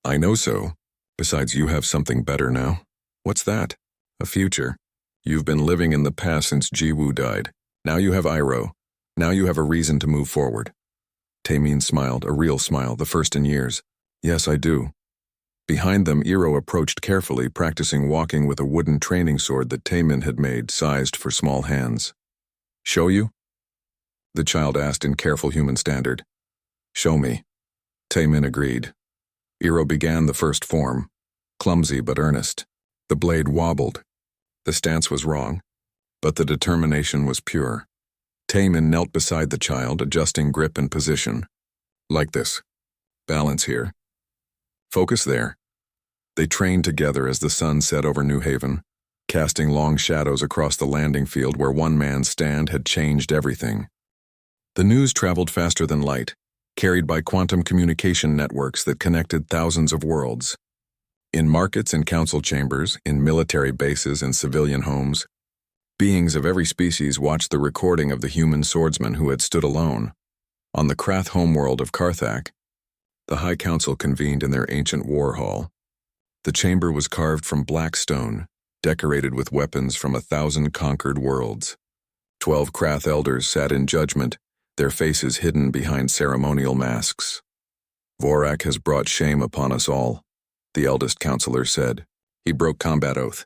I know so. Besides, you have something better now. What's that? A future. You've been living in the past since Jiwoo died. Now you have Iroh. Now you have a reason to move forward. Taemin smiled, a real smile, the first in years. Yes, I do. Behind them, Iroh approached carefully, practicing walking with a wooden training sword that Taemin had made, sized for small hands. Show you? The child asked in careful human standard. Show me. Taemin agreed. Iroh began the first form, clumsy but earnest. The blade wobbled. The stance was wrong, but the determination was pure. Taemin knelt beside the child, adjusting grip and position. Like this. Balance here. Focus there. They trained together as the sun set over New Haven, casting long shadows across the landing field where one man's stand had changed everything. The news traveled faster than light, carried by quantum communication networks that connected thousands of worlds. In markets and council chambers, in military bases and civilian homes, beings of every species watched the recording of the human swordsman who had stood alone. On the Krath homeworld of Karthak, the High Council convened in their ancient war hall. The chamber was carved from black stone, decorated with weapons from 1,000 conquered worlds. 12 Krath elders sat in judgment, their faces hidden behind ceremonial masks. "Vorak has brought shame upon us all," the eldest counselor said. "He broke combat oath.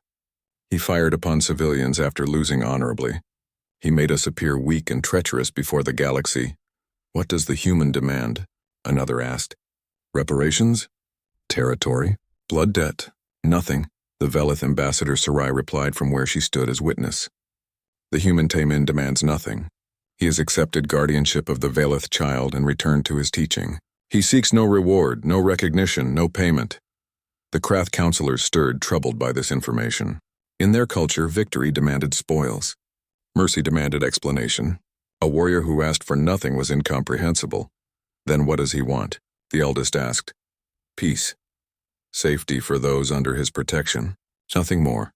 He fired upon civilians after losing honorably. He made us appear weak and treacherous before the galaxy. What does the human demand?" another asked. "Reparations? Territory? Blood debt? Nothing," the Velith ambassador Sarai replied from where she stood as witness. "The human Taemin demands nothing. He has accepted guardianship of the Velith child and returned to his teaching. He seeks no reward, no recognition, no payment." The Krath counselors stirred, troubled by this information. In their culture, victory demanded spoils. Mercy demanded explanation. A warrior who asked for nothing was incomprehensible. "Then what does he want?" the eldest asked. "Peace. Safety for those under his protection. Nothing more.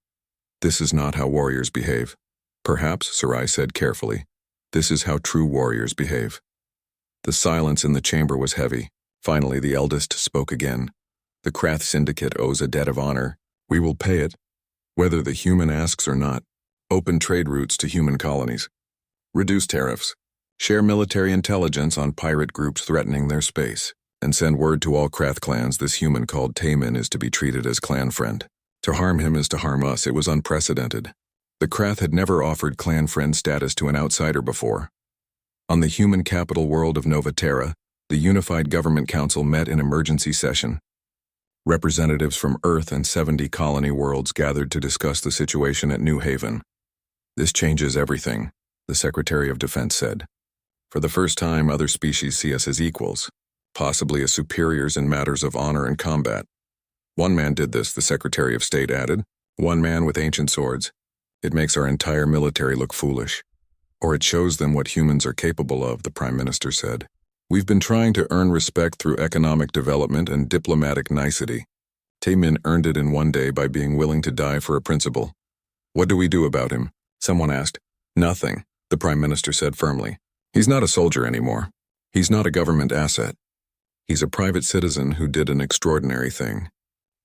This is not how warriors behave." "Perhaps," Sarai said carefully, "this is how true warriors behave." The silence in the chamber was heavy. Finally, the eldest spoke again. "The Krath Syndicate owes a debt of honor. We will pay it, whether the human asks or not. Open trade routes to human colonies. Reduce tariffs. Share military intelligence on pirate groups threatening their space. And send word to all Krath clans this human called Taemin is to be treated as clan friend. To harm him is to harm us. It was unprecedented. The Krath had never offered clan friend status to an outsider before. On the human capital world of Nova Terra, the Unified Government Council met in emergency session. Representatives from Earth and 70 colony worlds gathered to discuss the situation at New Haven. "This changes everything," the Secretary of Defense said. "For the first time, other species see us as equals, possibly as superiors in matters of honor and combat." "One man did this," the Secretary of State added. "One man with ancient swords. It makes our entire military look foolish. Or it shows them what humans are capable of," the Prime Minister said. "We've been trying to earn respect through economic development and diplomatic nicety. Taemin earned it in one day by being willing to die for a principle. What do we do about him?" someone asked. "Nothing," the Prime Minister said firmly. "He's not a soldier anymore. He's not a government asset. He's a private citizen who did an extraordinary thing.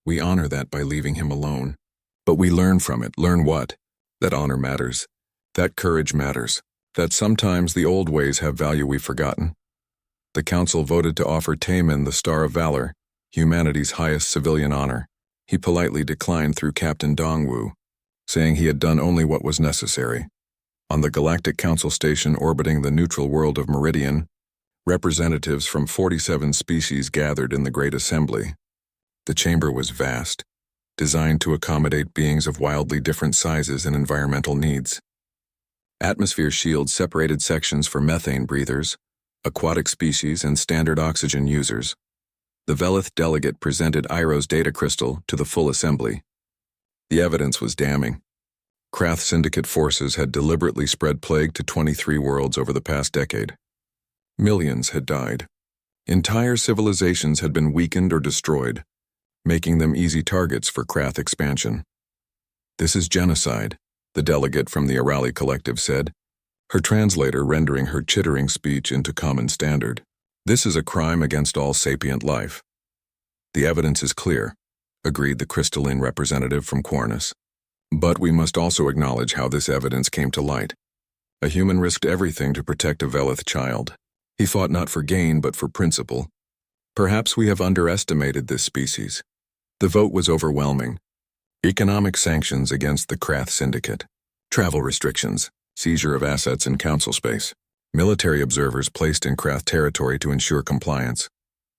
We honor that by leaving him alone. But we learn from it. Learn what? That honor matters. That courage matters. That sometimes the old ways have value we've forgotten." The council voted to offer Taemin the Star of Valor, humanity's highest civilian honor. He politely declined through Captain Dongwu, saying he had done only what was necessary. On the Galactic Council station orbiting the neutral world of Meridian, representatives from 47 species gathered in the Great Assembly. The chamber was vast, designed to accommodate beings of wildly different sizes and environmental needs. Atmosphere shields separated sections for methane breathers, aquatic species, and standard oxygen users. The Velith delegate presented Iroh's data crystal to the full assembly. The evidence was damning. Krath Syndicate forces had deliberately spread plague to 23 worlds over the past decade. Millions had died. Entire civilizations had been weakened or destroyed, making them easy targets for Krath expansion. "This is genocide," the delegate from the Arali Collective said, her translator rendering her chittering speech into common standard. "This is a crime against all sapient life." "The evidence is clear," agreed the crystalline representative from Quarnus. "But we must also acknowledge how this evidence came to light. A human risked everything to protect a Velith child. He fought not for gain but for principle. Perhaps we have underestimated this species." The vote was overwhelming. Economic sanctions against the Krath Syndicate. Travel restrictions. Seizure of assets in council space. Military observers placed in Krath territory to ensure compliance.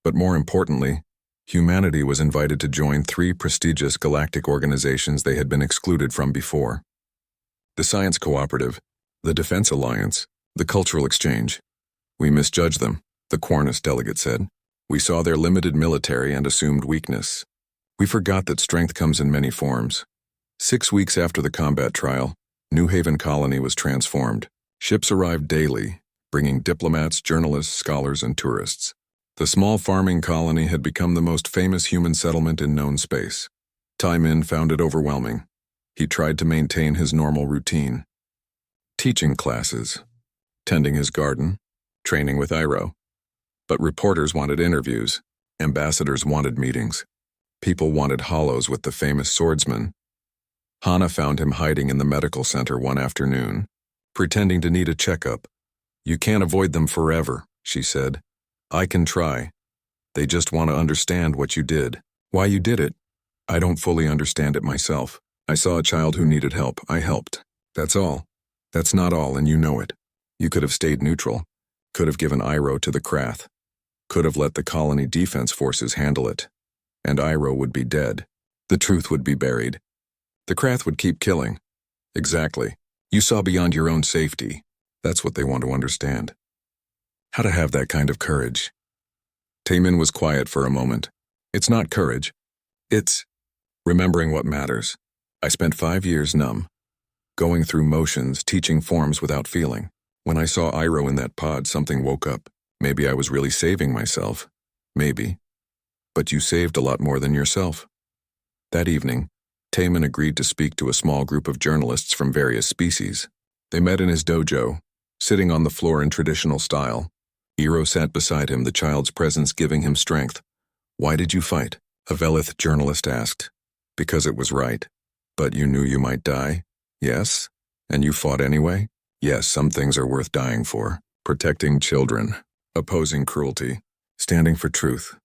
But more importantly, humanity was invited to join 3 prestigious galactic organizations they had been excluded from before. The Science Cooperative, the Defense Alliance, the Cultural Exchange. "We misjudged them," the Quarnus delegate said. "We saw their limited military and assumed weakness. We forgot that strength comes in many forms." 6 weeks after the combat trial, New Haven Colony was transformed. Ships arrived daily, bringing diplomats, journalists, scholars, and tourists. The small farming colony had become the most famous human settlement in known space. Taimin found it overwhelming. He tried to maintain his normal routine. Teaching classes, tending his garden, training with Iroh. But reporters wanted interviews, ambassadors wanted meetings. People wanted hollows with the famous swordsman. Hana found him hiding in the medical center one afternoon, pretending to need a checkup. "You can't avoid them forever," she said. "I can try. They just want to understand what you did. Why you did it. I don't fully understand it myself. I saw a child who needed help. I helped. That's all. That's not all, and you know it. You could have stayed neutral. Could have given Iroh to the Krath. Could have let the colony defense forces handle it. And Iroh would be dead. The truth would be buried. The Krath would keep killing. Exactly. You saw beyond your own safety. That's what they want to understand. How to have that kind of courage." Taimin was quiet for a moment. "It's not courage. It's remembering what matters. I spent 5 years numb, going through motions, teaching forms without feeling. When I saw Iroh in that pod, something woke up. Maybe I was really saving myself. Maybe. But you saved a lot more than yourself." That evening, Taimin agreed to speak to a small group of journalists from various species. They met in his dojo, sitting on the floor in traditional style. Iroh sat beside him, the child's presence giving him strength. "Why did you fight?" a Velith journalist asked. "Because it was right." "But you knew you might die?" "Yes." "And you fought anyway?" "Yes, some things are worth dying for. Protecting children, opposing cruelty, standing for truth.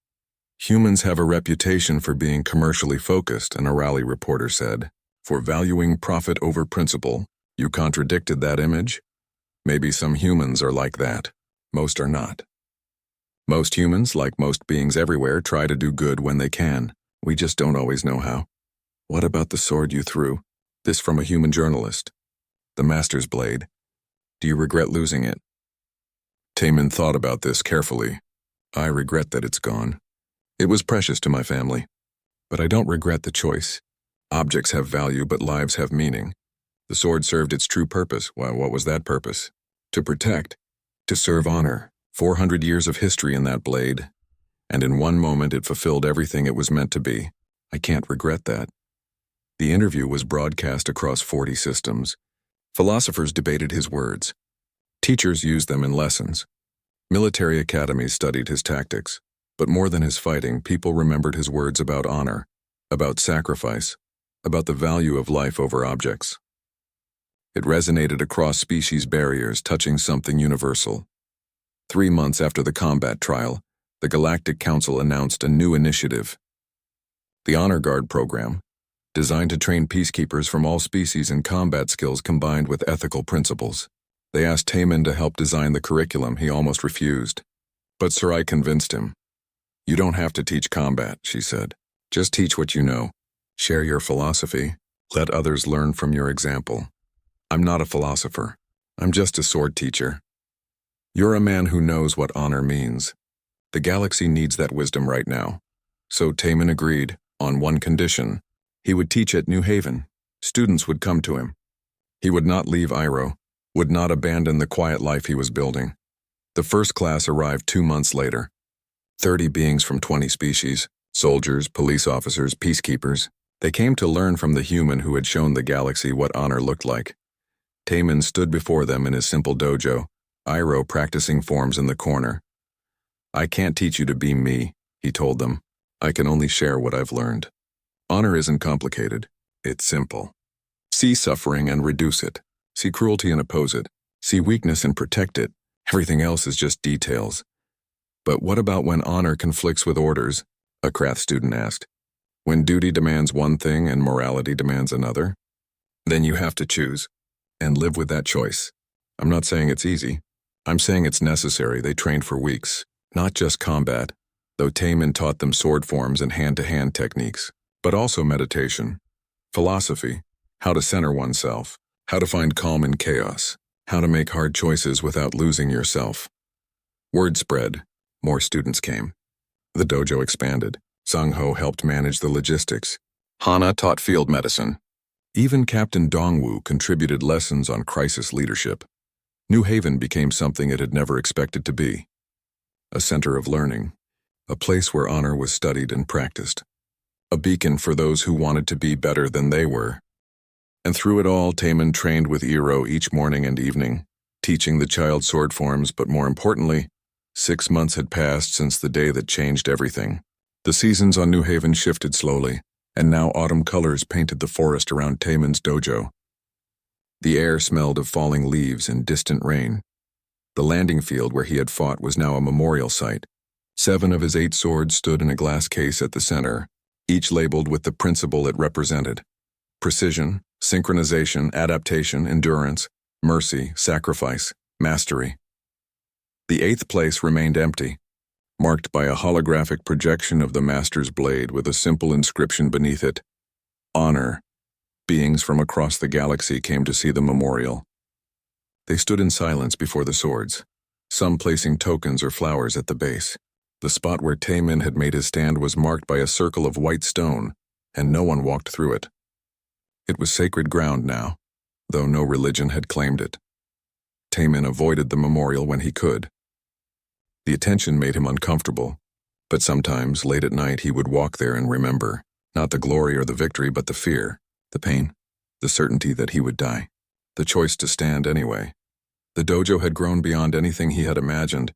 Humans have a reputation for being commercially focused," an Arali reporter said. "For valuing profit over principle. You contradicted that image? Maybe some humans are like that. Most are not. Most humans, like most beings everywhere, try to do good when they can. We just don't always know how." "What about the sword you threw?" This from a human journalist. "The Master's blade. Do you regret losing it?" Taimin thought about this carefully. "I regret that it's gone. It was precious to my family. But I don't regret the choice. Objects have value, but lives have meaning. The sword served its true purpose." "Well, what was that purpose?" "To protect. To serve honor. 400 years of history in that blade. And in one moment it fulfilled everything it was meant to be. I can't regret that." The interview was broadcast across 40 systems. Philosophers debated his words. Teachers used them in lessons. Military academies studied his tactics. But more than his fighting, people remembered his words about honor, about sacrifice, about the value of life over objects. It resonated across species barriers, touching something universal. 3 months after the combat trial, the Galactic Council announced a new initiative. The Honor Guard program, designed to train peacekeepers from all species in combat skills combined with ethical principles. They asked Taimin to help design the curriculum. He almost refused. But Sarai convinced him. "You don't have to teach combat," she said. "Just teach what you know. Share your philosophy. Let others learn from your example. I'm not a philosopher. I'm just a sword teacher. You're a man who knows what honor means. The galaxy needs that wisdom right now." So Taimin agreed, on one condition. He would teach at New Haven. Students would come to him. He would not leave Iroh, would not abandon the quiet life he was building. The first class arrived 2 months later. 30 beings from 20 species, soldiers, police officers, peacekeepers. They came to learn from the human who had shown the galaxy what honor looked like. Taimin stood before them in his simple dojo, Iroh practicing forms in the corner. "I can't teach you to be me," he told them. "I can only share what I've learned. Honor isn't complicated. It's simple. See suffering and reduce it. See cruelty and oppose it. See weakness and protect it. Everything else is just details." "But what about when honor conflicts with orders?" a Krath student asked. "When duty demands one thing and morality demands another? Then you have to choose, and live with that choice. I'm not saying it's easy. I'm saying it's necessary." They trained for weeks, not just combat, though Taimin taught them sword forms and hand-to-hand techniques, but also meditation, philosophy, how to center oneself, how to find calm in chaos, how to make hard choices without losing yourself. Word spread. More students came. The dojo expanded. Sang-Ho helped manage the logistics. Hana taught field medicine. Even Captain Dongwu contributed lessons on crisis leadership. New Haven became something it had never expected to be. A center of learning. A place where honor was studied and practiced. a beacon for those who wanted to be better than they were. And through it all, Taemin trained with Iroh each morning and evening, teaching the child sword forms, but more importantly, 6 months had passed since the day that changed everything. The seasons on New Haven shifted slowly, and now autumn colors painted the forest around Taemin's dojo. The air smelled of falling leaves and distant rain. The landing field where he had fought was now a memorial site. 7 of his 8 swords stood in a glass case at the center, each labeled with the principle it represented: precision, synchronization, adaptation, endurance, mercy, sacrifice, mastery. The 8th place remained empty, marked by a holographic projection of the master's blade with a simple inscription beneath it: honor. Beings from across the galaxy came to see the memorial. They stood in silence before the swords, some placing tokens or flowers at the base. The spot where Taemin had made his stand was marked by a circle of white stone, and no one walked through it. It was sacred ground now, though no religion had claimed it. Taemin avoided the memorial when he could. The attention made him uncomfortable, but sometimes, late at night, he would walk there and remember, not the glory or the victory, but the fear, the pain, the certainty that he would die, the choice to stand anyway. The dojo had grown beyond anything he had imagined.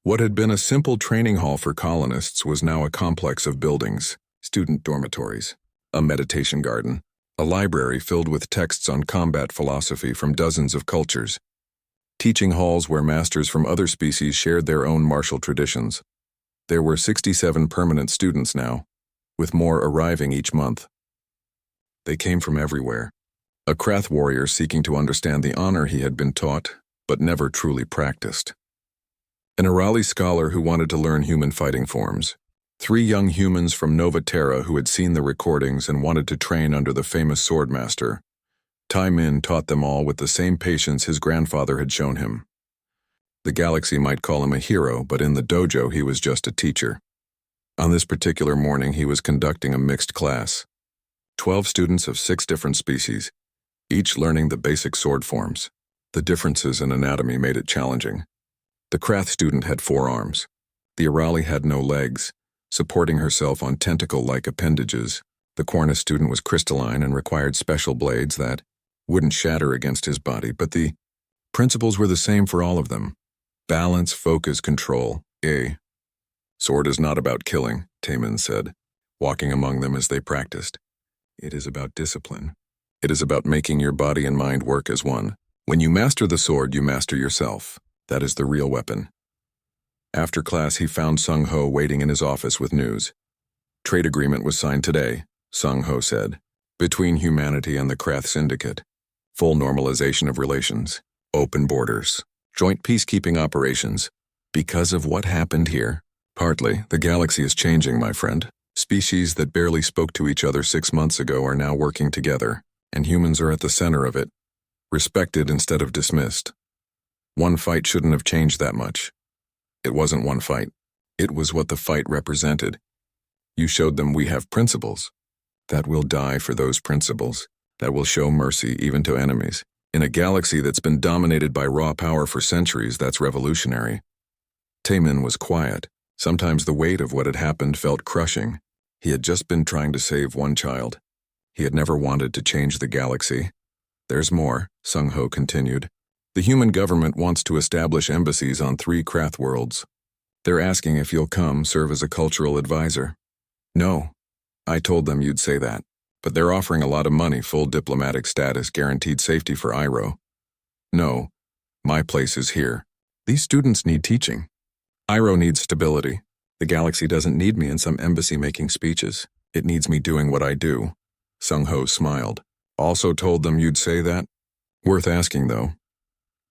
What had been a simple training hall for colonists was now a complex of buildings: student dormitories, a meditation garden, a library filled with texts on combat philosophy from dozens of cultures, teaching halls where masters from other species shared their own martial traditions. There were 67 permanent students now, with more arriving each month. They came from everywhere. A Krath warrior seeking to understand the honor he had been taught, but never truly practiced. An Arali scholar who wanted to learn human fighting forms. 3 young humans from Nova Terra who had seen the recordings and wanted to train under the famous swordmaster. Taemin taught them all with the same patience his grandfather had shown him. The galaxy might call him a hero, but in the dojo he was just a teacher. On this particular morning he was conducting a mixed class. 12 students of 6 different species, each learning the basic sword forms. The differences in anatomy made it challenging. The Krath student had 4 arms. The Arali had no legs, supporting herself on tentacle-like appendages. The Quarna student was crystalline and required special blades that wouldn't shatter against his body, but the principles were the same for all of them. Balance, focus, control. Sword is not about killing, Taemin said, walking among them as they practiced. It is about discipline. It is about making your body and mind work as one. When you master the sword, you master yourself. That is the real weapon. After class, he found Sung Ho waiting in his office with news. Trade agreement was signed today, Sung Ho said, between humanity and the Krath Syndicate. Full normalization of relations, open borders, joint peacekeeping operations. Because of what happened here? Partly, the galaxy is changing, my friend. Species that barely spoke to each other 6 months ago are now working together, and humans are at the center of it, respected instead of dismissed. One fight shouldn't have changed that much. It wasn't one fight. It was what the fight represented. You showed them we have principles. That will die for those principles. That will show mercy even to enemies. In a galaxy that's been dominated by raw power for centuries, that's revolutionary. Taemin was quiet. Sometimes the weight of what had happened felt crushing. He had just been trying to save one child. He had never wanted to change the galaxy. There's more, Sung Ho continued. The human government wants to establish embassies on 3 Krath worlds. They're asking if you'll come serve as a cultural advisor. No. I told them you'd say that. But they're offering a lot of money, full diplomatic status, guaranteed safety for Iroh. No. My place is here. These students need teaching. Iroh needs stability. The galaxy doesn't need me in some embassy making speeches. It needs me doing what I do. Sung Ho smiled. Also told them you'd say that? Worth asking, though.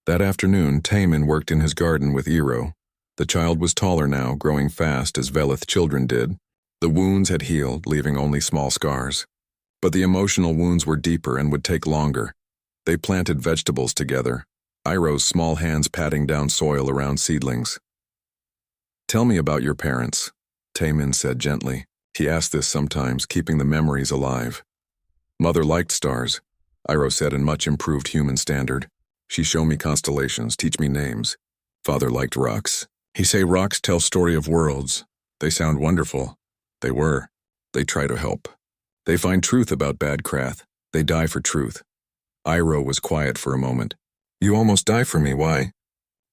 That afternoon, Taemin worked in his garden with Iroh. The child was taller now, growing fast as Velith children did. The wounds had healed, leaving only small scars. But the emotional wounds were deeper and would take longer. They planted vegetables together, Iroh's small hands patting down soil around seedlings. Tell me about your parents, Taemin said gently. He asked this sometimes, keeping the memories alive. Mother liked stars, Iroh said in much improved human standard. She show me constellations, teach me names. Father liked rocks. He say rocks tell story of worlds. They sound wonderful. They were. They try to help. They find truth about bad Krath. They die for truth. Iroh was quiet for a moment. You almost die for me, why?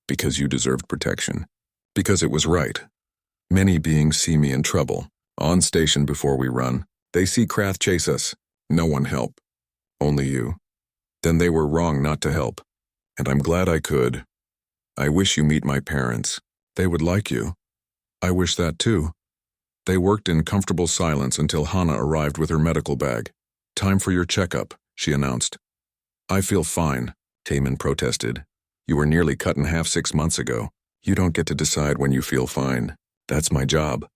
Because you deserved protection. Because it was right. Many beings see me in trouble. On station before we run. They see Krath chase us. No one help. Only you. Then they were wrong not to help. And I'm glad I could. I wish you meet my parents. They would like you. I wish that too. They worked in comfortable silence until Hana arrived with her medical bag. Time for your checkup, she announced. I feel fine, Taemin protested. You were nearly cut in half 6 months ago. You don't get to decide when you feel fine. That's my job.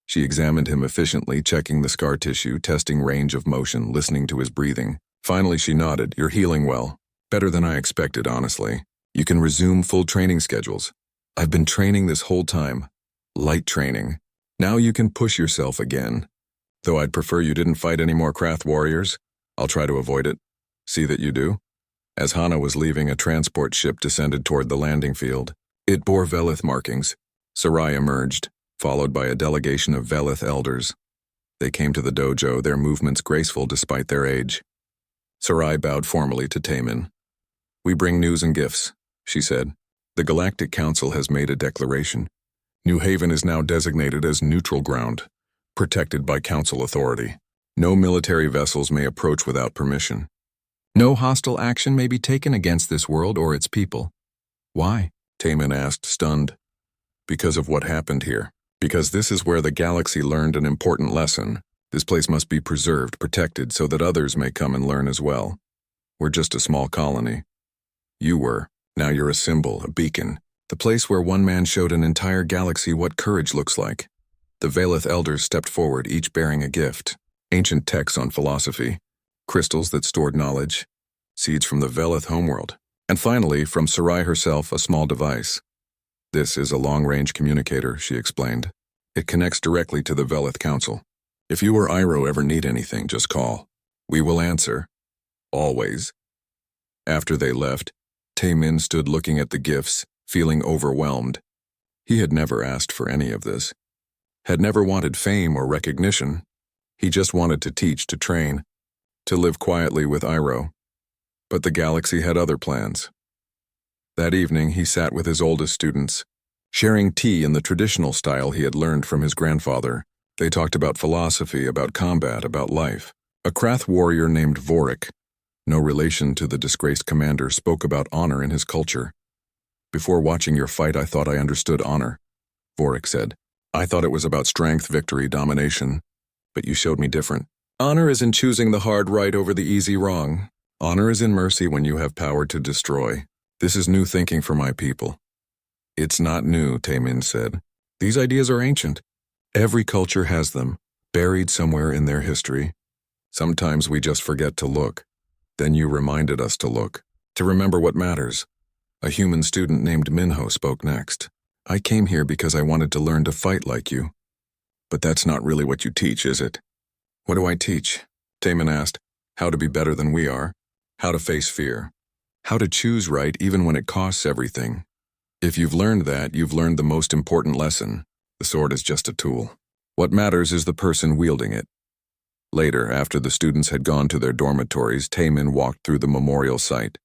She examined him efficiently, checking the scar tissue, testing range of motion, listening to his breathing. Finally, she nodded. You're healing well. Better than I expected, honestly. You can resume full training schedules. I've been training this whole time. Light training. Now you can push yourself again. Though I'd prefer you didn't fight any more Krath warriors. I'll try to avoid it. See that you do. As Hana was leaving, a transport ship descended toward the landing field. It bore Velith markings. Sarai emerged, followed by a delegation of Velith elders. They came to the dojo, their movements graceful despite their age. Sarai bowed formally to Taemin. We bring news and gifts, she said. The Galactic Council has made a declaration. New Haven is now designated as neutral ground, protected by Council authority. No military vessels may approach without permission. No hostile action may be taken against this world or its people. Why? Taemin asked, stunned. Because of what happened here. Because this is where the galaxy learned an important lesson. This place must be preserved, protected, so that others may come and learn as well. We're just a small colony. You were. Now you're a symbol, a beacon. The place where one man showed an entire galaxy what courage looks like. The Velith elders stepped forward, each bearing a gift. Ancient texts on philosophy, crystals that stored knowledge, seeds from the Velith homeworld, and finally, from Sarai herself, a small device. This is a long-range communicator, she explained. It connects directly to the Velith Council. If you or Iroh ever need anything, just call. We will answer. Always. After they left, Taemin stood looking at the gifts, feeling overwhelmed. He had never asked for any of this. Had never wanted fame or recognition. He just wanted to teach, to train, to live quietly with Iroh. But the galaxy had other plans. That evening, he sat with his oldest students, sharing tea in the traditional style he had learned from his grandfather. They talked about philosophy, about combat, about life. A Krath warrior named Vorik, no relation to the disgraced commander, spoke about honor in his culture. Before watching your fight, I thought I understood honor, Vorik said. I thought it was about strength, victory, domination. But you showed me different. Honor is in choosing the hard right over the easy wrong. Honor is in mercy when you have power to destroy. This is new thinking for my people. It's not new, Taemin said. These ideas are ancient. Every culture has them, buried somewhere in their history. Sometimes we just forget to look. Then you reminded us to look, to remember what matters. A human student named Minho spoke next. I came here because I wanted to learn to fight like you. But that's not really what you teach, is it? What do I teach? Taemin asked. How to be better than we are. How to face fear. How to choose right even when it costs everything. If you've learned that, you've learned the most important lesson. The sword is just a tool. What matters is the person wielding it. Later, after the students had gone to their dormitories, Taemin walked through the memorial site.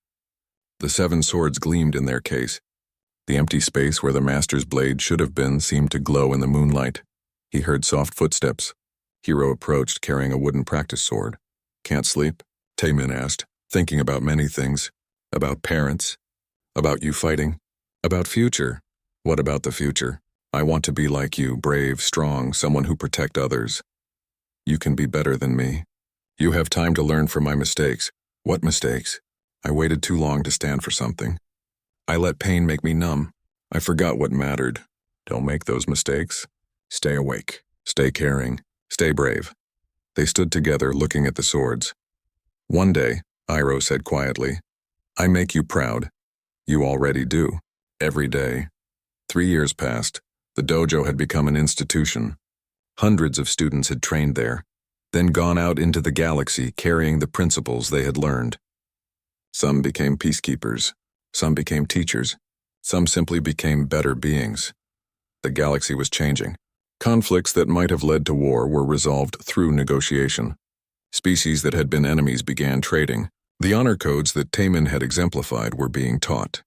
The 7 swords gleamed in their case. The empty space where the master's blade should have been seemed to glow in the moonlight. He heard soft footsteps. Hero approached, carrying a wooden practice sword. Can't sleep? Taemin asked, thinking about many things. About parents. About you fighting. About future. What about the future? I want to be like you, brave, strong, someone who protect others. You can be better than me. You have time to learn from my mistakes. What mistakes? I waited too long to stand for something. I let pain make me numb. I forgot what mattered. Don't make those mistakes. Stay awake. Stay caring. Stay brave. They stood together, looking at the swords. One day, Iroh said quietly, I make you proud. You already do. Every day. 3 years passed. The dojo had become an institution. Hundreds of students had trained there, then gone out into the galaxy carrying the principles they had learned. Some became peacekeepers. Some became teachers. Some simply became better beings. The galaxy was changing. Conflicts that might have led to war were resolved through negotiation. Species that had been enemies began trading. The honor codes that Taman had exemplified were being taught.